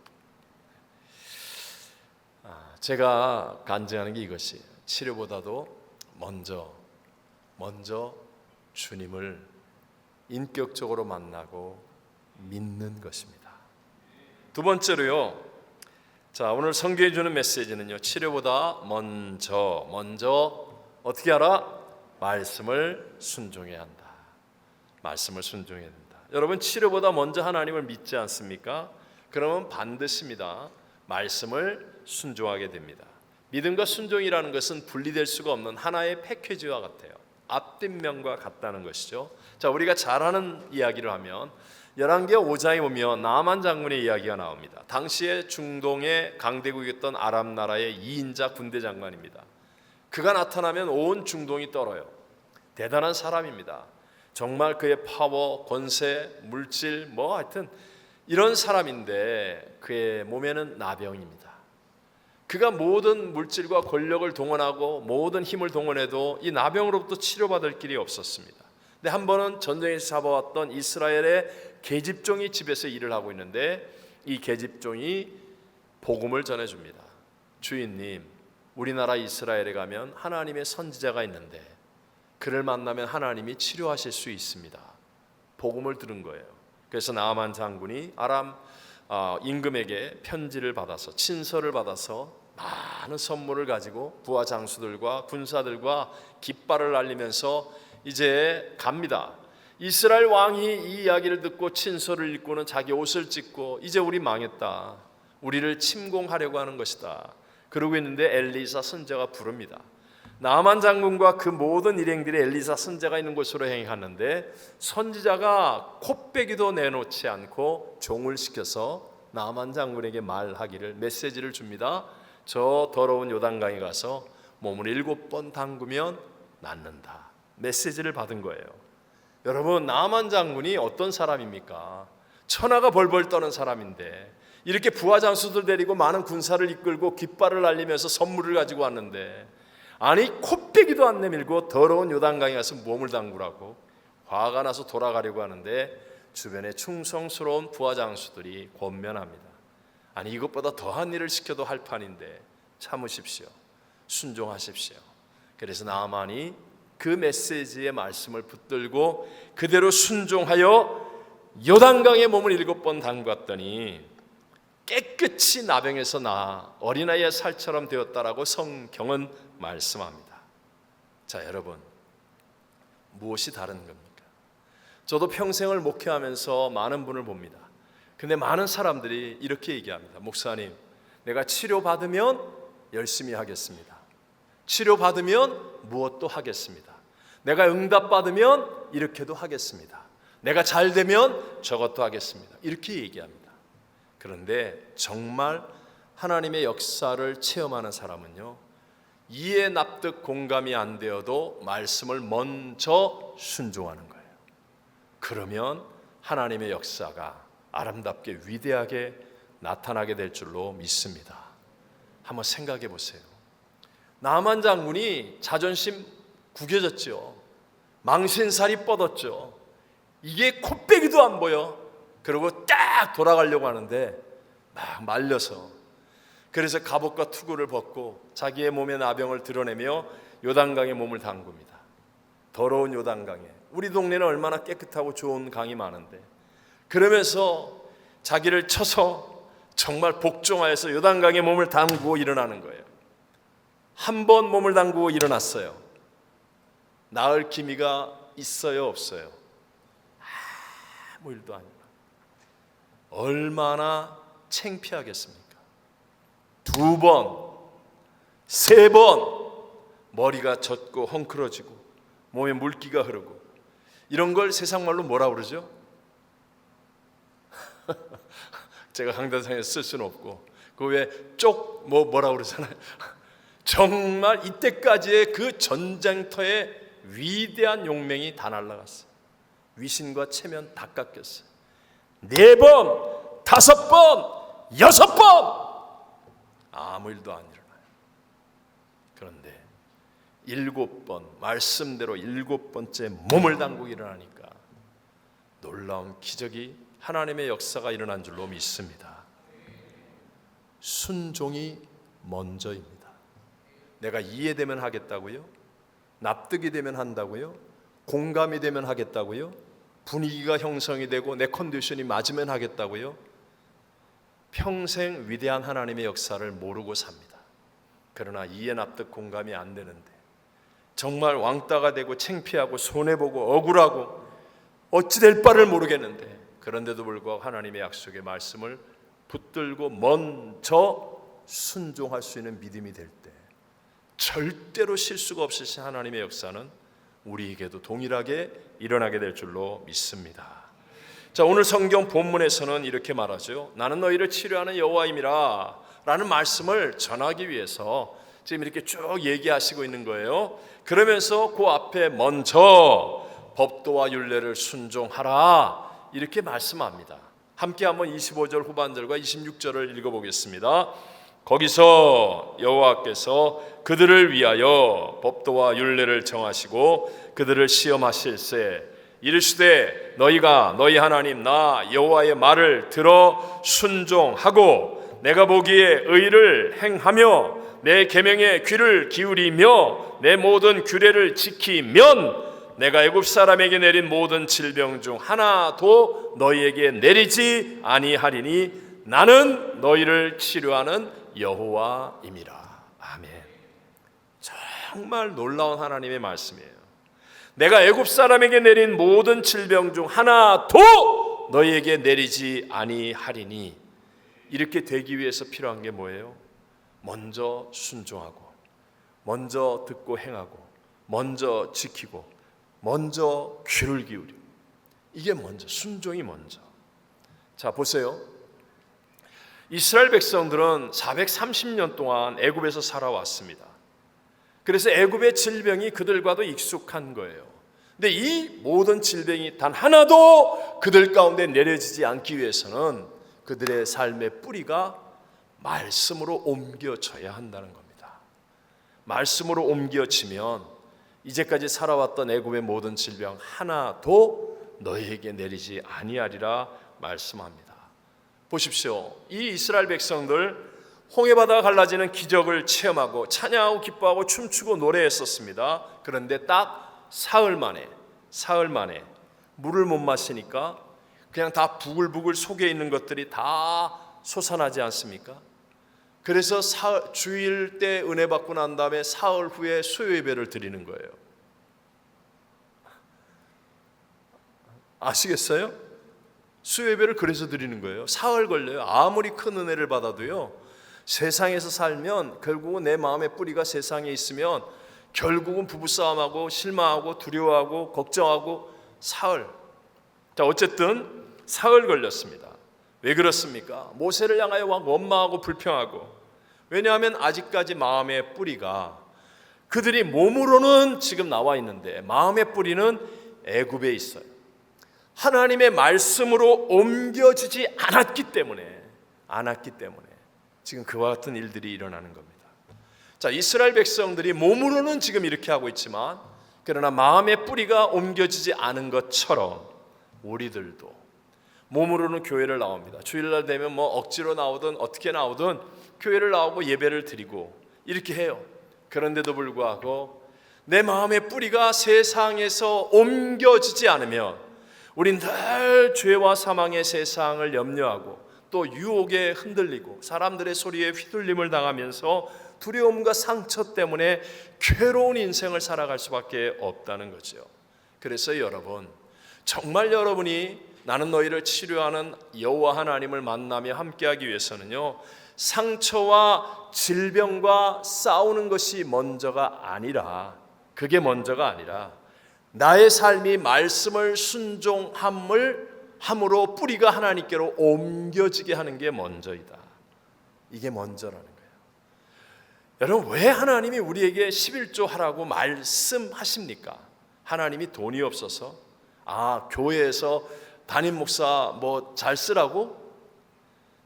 제가 간증하는 게 이것이에요. 치료보다도 먼저 주님을 인격적으로 만나고 믿는 것입니다. 두 번째로요, 자, 오늘 성경이 주는 메시지는요, 치료보다 먼저 어떻게 하라? 말씀을 순종해야 한다. 말씀을 순종해야 된다. 여러분, 치료보다 먼저 하나님을 믿지 않습니까? 그러면 반드시입니다. 말씀을 순종하게 됩니다. 믿음과 순종이라는 것은 분리될 수가 없는 하나의 패키지와 같아요. 앞뒷면과 같다는 것이죠. 자, 우리가 잘 아는 이야기를 하면 열왕기하 5장에 보면 나아만 장군의 이야기가 나옵니다. 당시에 중동의 강대국이었던 아람 나라의 2인자 군대 장관입니다. 그가 나타나면 온 중동이 떨어요. 대단한 사람입니다. 정말 그의 파워, 권세, 물질 하여튼 이런 사람인데 그의 몸에는 나병입니다. 그가 모든 물질과 권력을 동원하고 모든 힘을 동원해도 이 나병으로부터 치료받을 길이 없었습니다. 근데 한 번은 전쟁에서 잡아왔던 이스라엘의 계집종이 집에서 일을 하고 있는데 이 계집종이 복음을 전해줍니다. 주인님, 우리나라 이스라엘에 가면 하나님의 선지자가 있는데 그를 만나면 하나님이 치료하실 수 있습니다. 복음을 들은 거예요. 그래서 나아만 장군이 아람 임금에게 편지를 받아서, 친서를 받아서 많은 선물을 가지고 부하 장수들과 군사들과 깃발을 날리면서 이제 갑니다. 이스라엘 왕이 이 이야기를 듣고 친서를 읽고는 자기 옷을 찢고 이제 우리 망했다, 우리를 침공하려고 하는 것이다 그러고 있는데 엘리사 선지자가 부릅니다. 나만 장군과 그 모든 일행들이 엘리사 선지자가 있는 곳으로 행하는데 선지자가 콧배기도 내놓지 않고 종을 시켜서 나만 장군에게 말하기를 메시지를 줍니다. 저 더러운 요단강에 가서 몸을 7번 담그면 낫는다. 메시지를 받은 거예요. 여러분, 나만 장군이 어떤 사람입니까? 천하가 벌벌 떠는 사람인데 이렇게 부하 장수들 데리고 많은 군사를 이끌고 깃발을 날리면서 선물을 가지고 왔는데, 아니 콧배기도 안 내밀고 더러운 요단강에 가서 몸을 담그라고 화가 나서 돌아가려고 하는데 주변에 충성스러운 부하 장수들이 권면합니다. 아니 이것보다 더한 일을 시켜도 할 판인데 참으십시오. 순종하십시오. 그래서 나만이 그 메시지의 말씀을 붙들고 그대로 순종하여 요단강에 몸을 7번 담갔더니 깨끗이 나병에서 나아 어린아이의 살처럼 되었다라고 성경은 말씀합니다. 자, 여러분, 무엇이 다른 겁니까? 저도 평생을 목회하면서 많은 분을 봅니다. 근데 많은 사람들이 이렇게 얘기합니다. 목사님, 내가 치료받으면 열심히 하겠습니다. 치료받으면 무엇도 하겠습니다. 내가 응답받으면 이렇게도 하겠습니다. 내가 잘 되면 저것도 하겠습니다. 이렇게 얘기합니다. 그런데 정말 하나님의 역사를 체험하는 사람은요, 이해 납득 공감이 안 되어도 말씀을 먼저 순종하는 거예요. 그러면 하나님의 역사가 아름답게 위대하게 나타나게 될 줄로 믿습니다. 한번 생각해 보세요. 나만 장군이 자존심 구겨졌죠. 망신살이 뻗었죠. 이게 콧배기도 안 보여. 그리고 딱 돌아가려고 하는데 막 말려서, 그래서 갑옷과 투구를 벗고 자기의 몸의 나병을 드러내며 요단강에 몸을 담굽니다. 더러운 요단강에. 우리 동네는 얼마나 깨끗하고 좋은 강이 많은데, 그러면서 자기를 쳐서 정말 복종하여서 요단강에 몸을 담그고 일어나는 거예요. 한 번 몸을 담그고 일어났어요. 나을 기미가 있어요, 없어요? 아무 일도 아니고. 얼마나 창피하겠습니까? 2번, 3번 머리가 젖고 헝클어지고 몸에 물기가 흐르고, 이런 걸 세상 말로 뭐라 그러죠? 제가 강단상에 쓸 수는 없고, 그 왜 뭐라 그러잖아요. 정말 이때까지의 그 전쟁터의 위대한 용맹이 다 날아갔어요. 위신과 체면 다 깎였어요. 4번, 5번, 6번 아무 일도 안 일어나요. 그런데 7번, 말씀대로 7번째 몸을 담그고 일어나니까 놀라운 기적이, 하나님의 역사가 일어난 줄로 믿습니다. 순종이 먼저입니다. 내가 이해되면 하겠다고요? 납득이 되면 한다고요? 공감이 되면 하겠다고요? 분위기가 형성이 되고 내 컨디션이 맞으면 하겠다고요? 평생 위대한 하나님의 역사를 모르고 삽니다. 그러나 이해 납득 공감이 안 되는데 정말 왕따가 되고 창피하고 손해보고 억울하고 어찌 될 바를 모르겠는데, 그런데도 불구하고 하나님의 약속의 말씀을 붙들고 먼저 순종할 수 있는 믿음이 될 때, 절대로 실수가 없으신 하나님의 역사는 우리에게도 동일하게 일어나게 될 줄로 믿습니다. 자, 오늘 성경 본문에서는 이렇게 말하죠. 나는 너희를 치료하는 여호와임이라 라는 말씀을 전하기 위해서 지금 이렇게 쭉 얘기하시고 있는 거예요. 그러면서 그 앞에 먼저 법도와 율례를 순종하라 이렇게 말씀합니다. 함께 한번 25절 후반절과 26절을 읽어보겠습니다. 거기서 여호와께서 그들을 위하여 법도와 율례를 정하시고 그들을 시험하실세 이르시되 너희가 너희 하나님 나 여호와의 말을 들어 순종하고 내가 보기에 의를 행하며 내 계명에 귀를 기울이며 내 모든 규례를 지키면 내가 애굽 사람에게 내린 모든 질병 중 하나도 너희에게 내리지 아니하리니 나는 너희를 치료하는 여호와임이라. 아멘. 정말 놀라운 하나님의 말씀이에요. 내가 애굽 사람에게 내린 모든 질병 중 하나도 너희에게 내리지 아니하리니, 이렇게 되기 위해서 필요한 게 뭐예요? 먼저 순종하고 먼저 듣고 행하고, 먼저 지키고, 먼저 귀를 기울이고, 이게 먼저, 순종이 먼저. 자, 보세요. 이스라엘 백성들은 430년 동안 애굽에서 살아왔습니다. 그래서 애굽의 질병이 그들과도 익숙한 거예요. 근데 이 모든 질병이 단 하나도 그들 가운데 내려지지 않기 위해서는 그들의 삶의 뿌리가 말씀으로 옮겨져야 한다는 겁니다. 말씀으로 옮겨지면 이제까지 살아왔던 애굽의 모든 질병 하나도 너희에게 내리지 아니하리라 말씀합니다. 보십시오. 이 이스라엘 백성들 홍해바다가 갈라지는 기적을 체험하고 찬양하고 기뻐하고 춤추고 노래했었습니다. 그런데 딱 사흘 만에 물을 못 마시니까 그냥 다 부글부글 속에 있는 것들이 다 솟아나지 않습니까? 그래서 주일 때 은혜 받고 난 다음에 사흘 후에 수요 예배를 드리는 거예요. 아시겠어요? 수요 예배를 그래서 드리는 거예요. 사흘 걸려요. 아무리 큰 은혜를 받아도요, 세상에서 살면 결국은 내 마음의 뿌리가 세상에 있으면 결국은 부부싸움하고 실망하고 두려워하고 걱정하고 사흘. 자, 어쨌든 사흘 걸렸습니다. 왜 그렇습니까? 모세를 향하여 막 원망하고 불평하고. 왜냐하면 아직까지 마음의 뿌리가, 그들이 몸으로는 지금 나와 있는데 마음의 뿌리는 애굽에 있어요. 하나님의 말씀으로 옮겨지지 않았기 때문에 지금 그와 같은 일들이 일어나는 겁니다. 자, 이스라엘 백성들이 몸으로는 지금 이렇게 하고 있지만 그러나 마음의 뿌리가 옮겨지지 않은 것처럼 우리들도 몸으로는 교회를 나옵니다. 주일날 되면 뭐 억지로 나오든 어떻게 나오든 교회를 나오고 예배를 드리고 이렇게 해요. 그런데도 불구하고 내 마음의 뿌리가 세상에서 옮겨지지 않으면 우린 늘 죄와 사망의 세상을 염려하고 또 유혹에 흔들리고 사람들의 소리에 휘둘림을 당하면서 두려움과 상처 때문에 괴로운 인생을 살아갈 수밖에 없다는 거죠. 그래서 여러분, 정말 여러분이 나는 너희를 치료하는 여호와 하나님을 만나며 함께하기 위해서는요, 상처와 질병과 싸우는 것이 먼저가 아니라, 그게 먼저가 아니라 나의 삶이 말씀을 순종함으로 뿌리가 하나님께로 옮겨지게 하는 게 먼저이다. 이게 먼저라는 거예요. 여러분, 왜 하나님이 우리에게 11조 하라고 말씀하십니까? 하나님이 돈이 없어서? 교회에서 담임 목사 뭐 잘 쓰라고?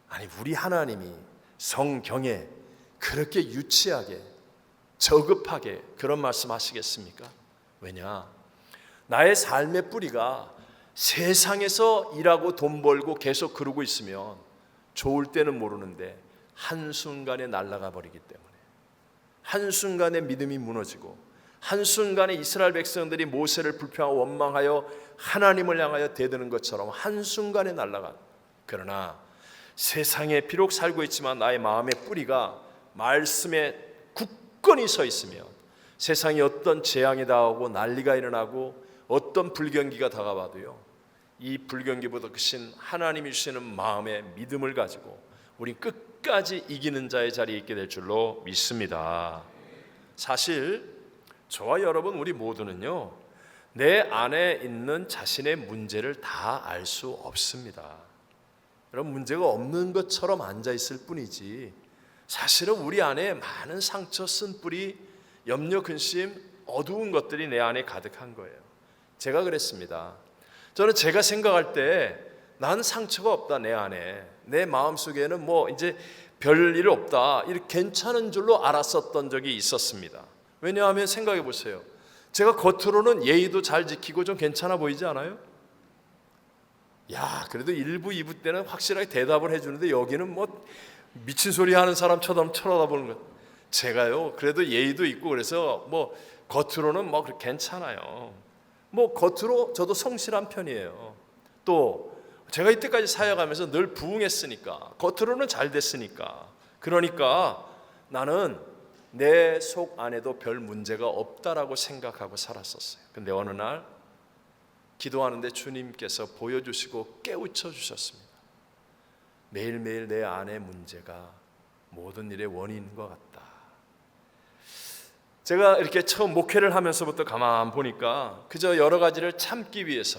아니, 우리 하나님이 성경에 그렇게 유치하게 저급하게 그런 말씀 하시겠습니까? 왜냐? 나의 삶의 뿌리가 세상에서 일하고 돈 벌고 계속 그러고 있으면 좋을 때는 모르는데 한순간에 날아가 버리기 때문에, 한순간에 믿음이 무너지고 한순간에 이스라엘 백성들이 모세를 불평하고 원망하여 하나님을 향하여 대드는 것처럼 한순간에 날아간. 그러나 세상에 비록 살고 있지만 나의 마음의 뿌리가 말씀에 굳건히 서 있으면 세상에 어떤 재앙이 다가오고 난리가 일어나고 어떤 불경기가 다가와도요, 이 불경기보다 크신 하나님이 주시는 마음의 믿음을 가지고 우리 끝까지 이기는 자의 자리에 있게 될 줄로 믿습니다. 사실 저와 여러분 우리 모두는요, 내 안에 있는 자신의 문제를 다 알 수 없습니다. 여러분, 문제가 없는 것처럼 앉아 있을 뿐이지 사실은 우리 안에 많은 상처, 쓴뿌리, 염려, 근심, 어두운 것들이 내 안에 가득한 거예요. 제가 그랬습니다. 저는 제가 생각할 때 난 상처가 없다, 내 안에. 내 마음속에는 뭐 이제 별일 없다, 이렇게 괜찮은 줄로 알았었던 적이 있었습니다. 왜냐하면 생각해 보세요. 제가 겉으로는 예의도 잘 지키고 좀 괜찮아 보이지 않아요? 그래도 1부, 2부 때는 확실하게 대답을 해주는데 여기는 뭐 미친 소리 하는 사람처럼 쳐다보는 거. 제가요, 그래도 예의도 있고 그래서 뭐 겉으로는 뭐 그렇게 괜찮아요. 뭐 겉으로 저도 성실한 편이에요. 또 제가 이때까지 사역하면서 늘 부응했으니까, 겉으로는 잘 됐으니까, 그러니까 나는 내 속 안에도 별 문제가 없다라고 생각하고 살았었어요. 근데 어느 날 기도하는데 주님께서 보여주시고 깨우쳐 주셨습니다. 매일매일 내 안의 문제가 모든 일의 원인인 것 같다. 제가 이렇게 처음 목회를 하면서부터 가만 보니까 그저 여러 가지를 참기 위해서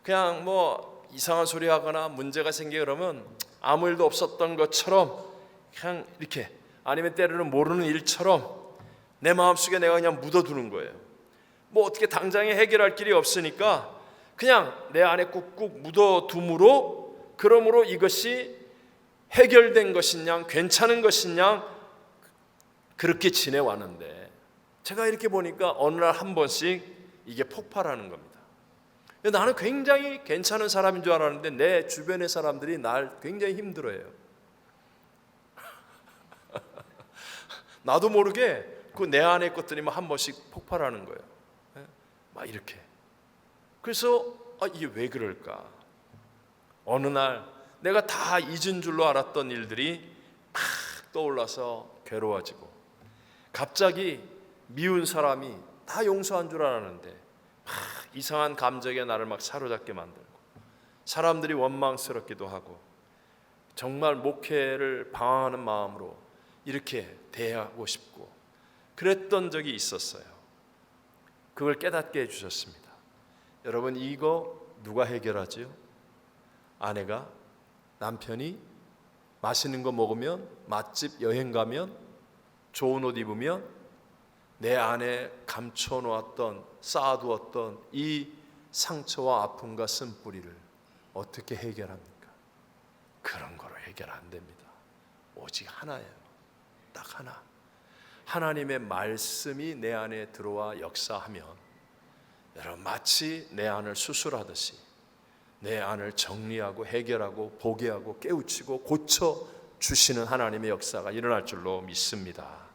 그냥 뭐 이상한 소리 하거나 문제가 생기고 그러면 아무 일도 없었던 것처럼 그냥 이렇게, 아니면 때로는 모르는 일처럼 내 마음속에 내가 그냥 묻어두는 거예요. 뭐 어떻게 당장에 해결할 길이 없으니까 그냥 내 안에 꾹꾹 묻어둠으로, 그러므로 이것이 해결된 것이냐 괜찮은 것이냐 그렇게 지내왔는데, 제가 이렇게 보니까 어느 날 한 번씩 이게 폭발하는 겁니다. 나는 굉장히 괜찮은 사람인 줄 알았는데 내 주변의 사람들이 날 굉장히 힘들어해요. 나도 모르게 그 내 안에 것들이 막 한 번씩 폭발하는 거예요. 막 이렇게. 그래서 이게 왜 그럴까? 어느 날 내가 다 잊은 줄로 알았던 일들이 막 떠올라서 괴로워지고, 갑자기 미운 사람이 다 용서한 줄 알았는데 막 이상한 감정에 나를 막 사로잡게 만들고, 사람들이 원망스럽기도 하고, 정말 목회를 방황하는 마음으로 이렇게 대하고 싶고 그랬던 적이 있었어요. 그걸 깨닫게 해주셨습니다. 여러분, 이거 누가 해결하지요? 아내가, 남편이 맛있는 거 먹으면, 맛집 여행 가면, 좋은 옷 입으면 내 안에 감춰놓았던, 쌓아두었던 이 상처와 아픔과 쓴뿌리를 어떻게 해결합니까? 그런 거로 해결 안 됩니다. 오직 하나예요. 딱 하나. 하나님의 말씀이 내 안에 들어와 역사하면, 여러분, 마치 내 안을 수술하듯이 내 안을 정리하고 해결하고 보게 하고 깨우치고 고쳐 주시는 하나님의 역사가 일어날 줄로 믿습니다.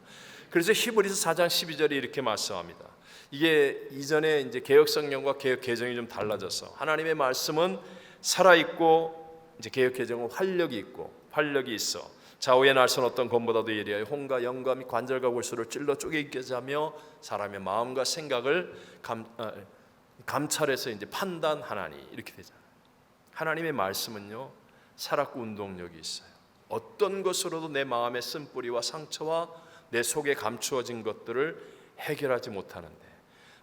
그래서 히브리서 4장 12절에 이렇게 말씀합니다. 이게 이전에 이제 개역 성경과 개역 개정이 좀 달라져서, 하나님의 말씀은 살아 있고 이제 개역 개정은 활력이 있어 좌우의 날선 어떤 검보다도 예리하여 혼과 영과 및 관절과 골수를 찔러 쪼개게 하며 사람의 마음과 생각을 감찰해서 이제 판단하나니, 이렇게 되잖아요. 하나님의 말씀은요, 살았고 운동력이 있어요. 어떤 것으로도 내 마음의 쓴뿌리와 상처와 내 속에 감추어진 것들을 해결하지 못하는데,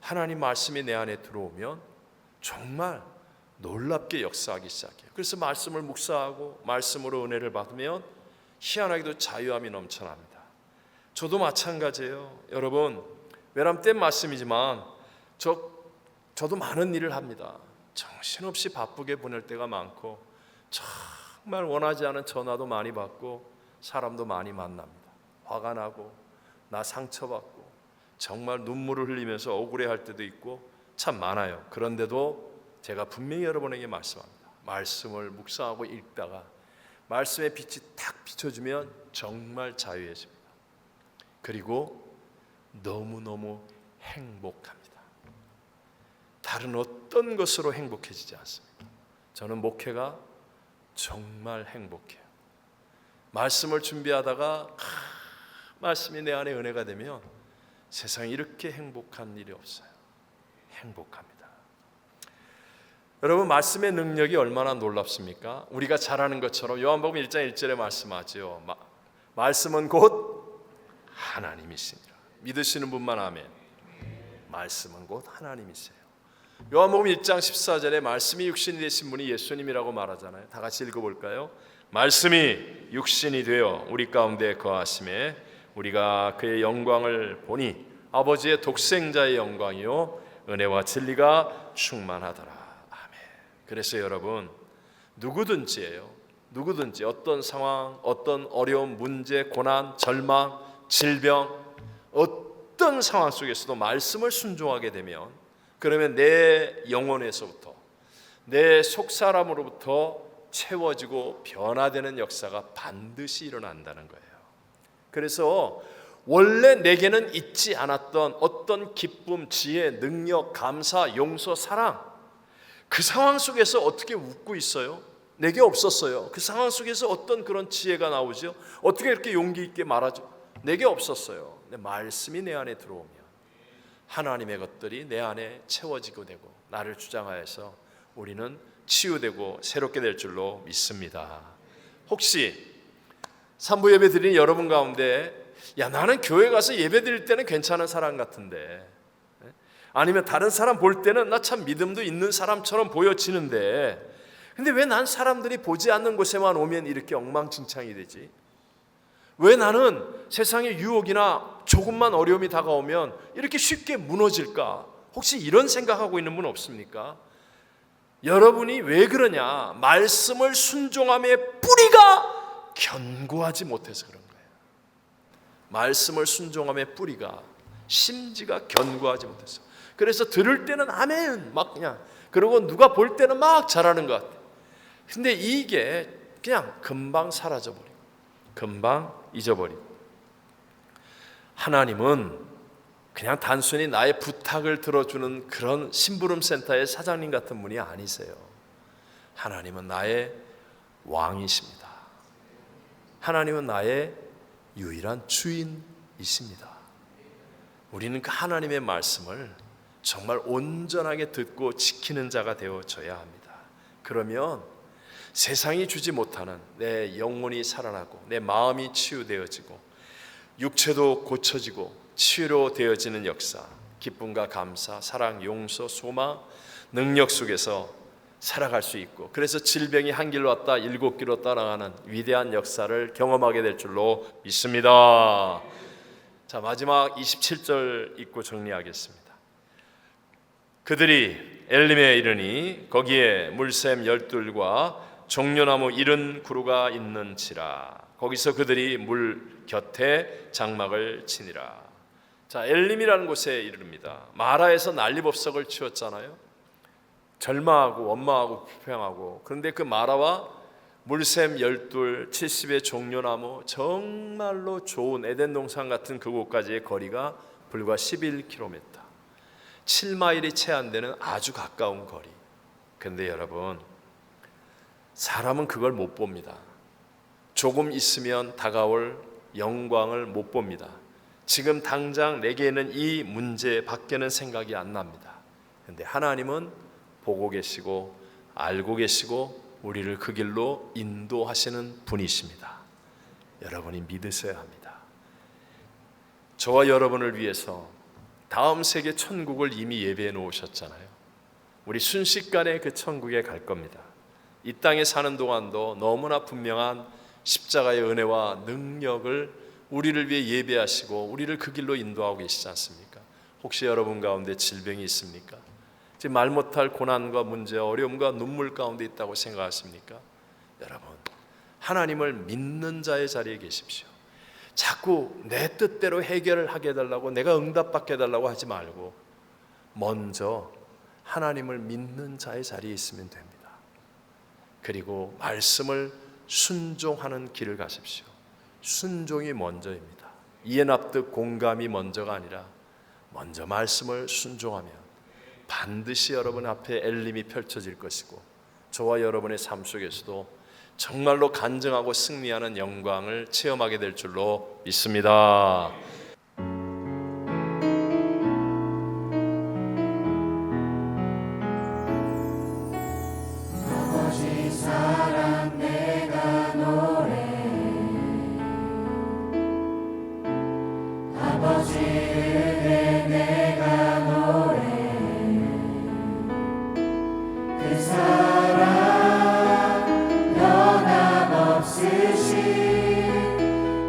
하나님 말씀이 내 안에 들어오면 정말 놀랍게 역사하기 시작해요. 그래서 말씀을 묵상하고 말씀으로 은혜를 받으면 희한하게도 자유함이 넘쳐납니다. 저도 마찬가지예요. 여러분, 외람된 말씀이지만 저도 많은 일을 합니다. 정신없이 바쁘게 보낼 때가 많고, 정말 원하지 않은 전화도 많이 받고 사람도 많이 만납니다. 화가 나고 나 상처받고 정말 눈물을 흘리면서 억울해할 때도 있고 참 많아요. 그런데도 제가 분명히 여러분에게 말씀합니다. 말씀을 묵상하고 읽다가 말씀의 빛이 탁 비춰주면 정말 자유해집니다. 그리고 너무너무 행복합니다. 다른 어떤 것으로 행복해지지 않습니다. 저는 목회가 정말 행복해요. 말씀을 준비하다가 말씀이 내 안에 은혜가 되면 세상에 이렇게 행복한 일이 없어요. 행복합니다. 여러분, 말씀의 능력이 얼마나 놀랍습니까? 우리가 잘 아는 것처럼 요한복음 1장 1절에 말씀하죠. 말씀은 곧 하나님이시니라. 믿으시는 분만 아멘. 말씀은 곧 하나님이세요. 요한복음 1장 14절에 말씀이 육신이 되신 분이 예수님이라고 말하잖아요. 다 같이 읽어볼까요? 말씀이 육신이 되어 우리 가운데 거하심에 우리가 그의 영광을 보니 아버지의 독생자의 영광이요 은혜와 진리가 충만하더라. 아멘. 그래서 여러분, 누구든지 어떤 상황, 어떤 어려움, 문제, 고난, 절망, 질병, 어떤 상황 속에서도 말씀을 순종하게 되면, 그러면 내 영혼에서부터, 내 속사람으로부터 채워지고 변화되는 역사가 반드시 일어난다는 거예요. 그래서 원래 내게는 있지 않았던 어떤 기쁨, 지혜, 능력, 감사, 용서, 사랑, 그 상황 속에서 어떻게 웃고 있어요? 내게 없었어요. 그 상황 속에서 어떤 그런 지혜가 나오죠? 어떻게 이렇게 용기 있게 말하죠? 내게 없었어요. 내 말씀이 내 안에 들어오면 하나님의 것들이 내 안에 채워지고 되고 나를 주장하여서 우리는 치유되고 새롭게 될 줄로 믿습니다. 혹시 3부 예배 드린 여러분 가운데 야, 나는 교회 가서 예배 드릴 때는 괜찮은 사람 같은데, 아니면 다른 사람 볼 때는 나 참 믿음도 있는 사람처럼 보여지는데, 근데 왜 난 사람들이 보지 않는 곳에만 오면 이렇게 엉망진창이 되지? 왜 나는 세상의 유혹이나 조금만 어려움이 다가오면 이렇게 쉽게 무너질까? 혹시 이런 생각하고 있는 분 없습니까? 여러분이 왜 그러냐? 말씀을 순종함의 뿌리가 견고하지 못해서 그런 거예요. 말씀을 순종함의 뿌리가, 심지가 견고하지 못해서. 그래서 들을 때는 아멘 막 그냥, 그리고 누가 볼 때는 막 잘하는 것 같아요. 근데 이게 그냥 금방 사라져버리고 금방 잊어버리고, 하나님은 그냥 단순히 나의 부탁을 들어주는 그런 심부름센터의 사장님 같은 분이 아니세요. 하나님은 나의 왕이십니다. 하나님은 나의 유일한 주인이십니다. 우리는 그 하나님의 말씀을 정말 온전하게 듣고 지키는 자가 되어져야 합니다. 그러면 세상이 주지 못하는 내 영혼이 살아나고 내 마음이 치유되어지고 육체도 고쳐지고 치유되어지는 역사, 기쁨과 감사, 사랑, 용서, 소망, 능력 속에서 살아갈 수 있고, 그래서 질병이 한 길로 왔다 7길로 따라가는 위대한 역사를 경험하게 될 줄로 믿습니다. 자, 마지막 27절 읽고 정리하겠습니다. 그들이 엘림에 이르니 거기에 물샘 12과 종려나무 70그루가 있는지라. 거기서 그들이 물 곁에 장막을 치니라. 자, 엘림이라는 곳에 이릅니다. 마라에서 난리법석을 치웠잖아요. 절망하고 원망하고 불평하고. 그런데 그 마라와 물샘 12, 70의 종려나무, 정말로 좋은 에덴 동산 같은 그곳까지의 거리가 불과 11km, 7마일이 채 안 되는 아주 가까운 거리. 그런데 여러분, 사람은 그걸 못 봅니다. 조금 있으면 다가올 영광을 못 봅니다. 지금 당장 내게는 이 문제 밖에는 생각이 안 납니다. 그런데 하나님은 보고 계시고 알고 계시고 우리를 그 길로 인도하시는 분이십니다. 여러분이 믿으셔야 합니다. 저와 여러분을 위해서 다음 세계 천국을 이미 예배해 놓으셨잖아요. 우리 순식간에 그 천국에 갈 겁니다. 이 땅에 사는 동안도 너무나 분명한 십자가의 은혜와 능력을 우리를 위해 예배하시고 우리를 그 길로 인도하고 계시지 않습니까? 혹시 여러분 가운데 질병이 있습니까? 지금 말 못할 고난과 문제, 어려움과 눈물 가운데 있다고 생각하십니까? 여러분, 하나님을 믿는 자의 자리에 계십시오. 자꾸 내 뜻대로 해결을 하게 해달라고, 내가 응답받게 해달라고 하지 말고 먼저 하나님을 믿는 자의 자리에 있으면 됩니다. 그리고 말씀을 순종하는 길을 가십시오. 순종이 먼저입니다. 이해 납득 공감이 먼저가 아니라 먼저 말씀을 순종하면 반드시 여러분 앞에 엘림이 펼쳐질 것이고, 저와 여러분의 삶 속에서도 정말로 간증하고 승리하는 영광을 체험하게 될 줄로 믿습니다. 아버지 사랑 내가 노래해, 아버지 은혜 내가 노래해, 그 사랑 변함없으신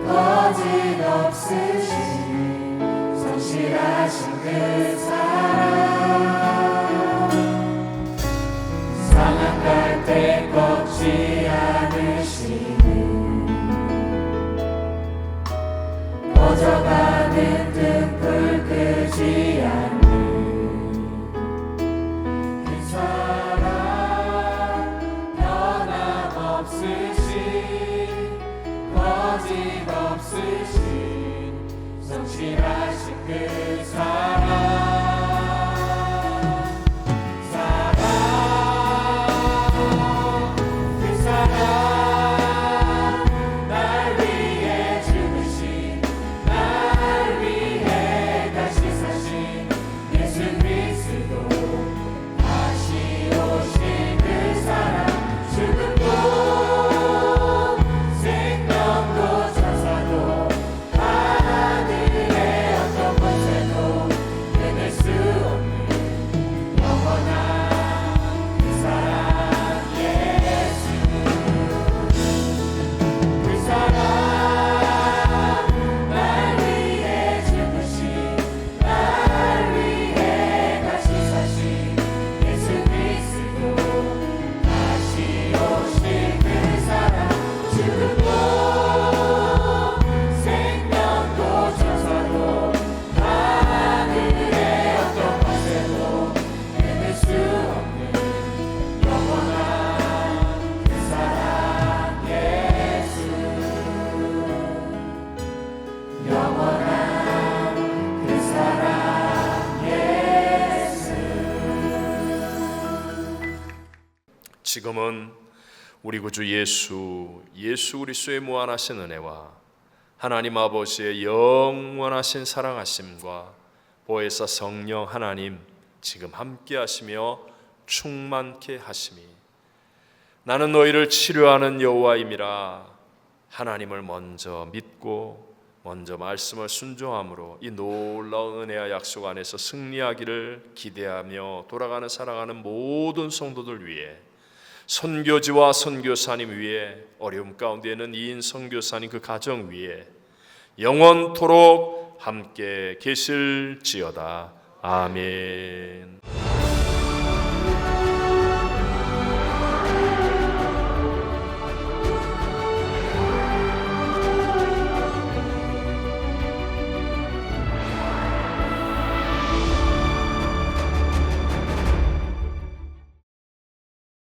거짓없으신 성실하신 그 사랑, 상한 갈대 꺾지 않으시는, 꺼져가는 등불 끄지 않는 그 사랑, 변함없으신 거짓없으신 성실하신 그 사랑, 생명도 천사도 다 지금은 우리 구주 예수 그리스도의 무한하신 은혜와 하나님 아버지의 영원하신 사랑하심과 보혜사 성령 하나님 지금 함께 하시며 충만케 하심이 나는 너희를 치료하는 여호와임이라 하나님을 먼저 믿고 먼저 말씀을 순종함으로 이 놀라운 은혜와 약속 안에서 승리하기를 기대하며 돌아가는 살아가는 모든 성도들 위해 선교지와 선교사님 위에 어려움 가운데 있는 이인 선교사님 그 가정 위에 영원토록 함께 계실지어다. 아멘.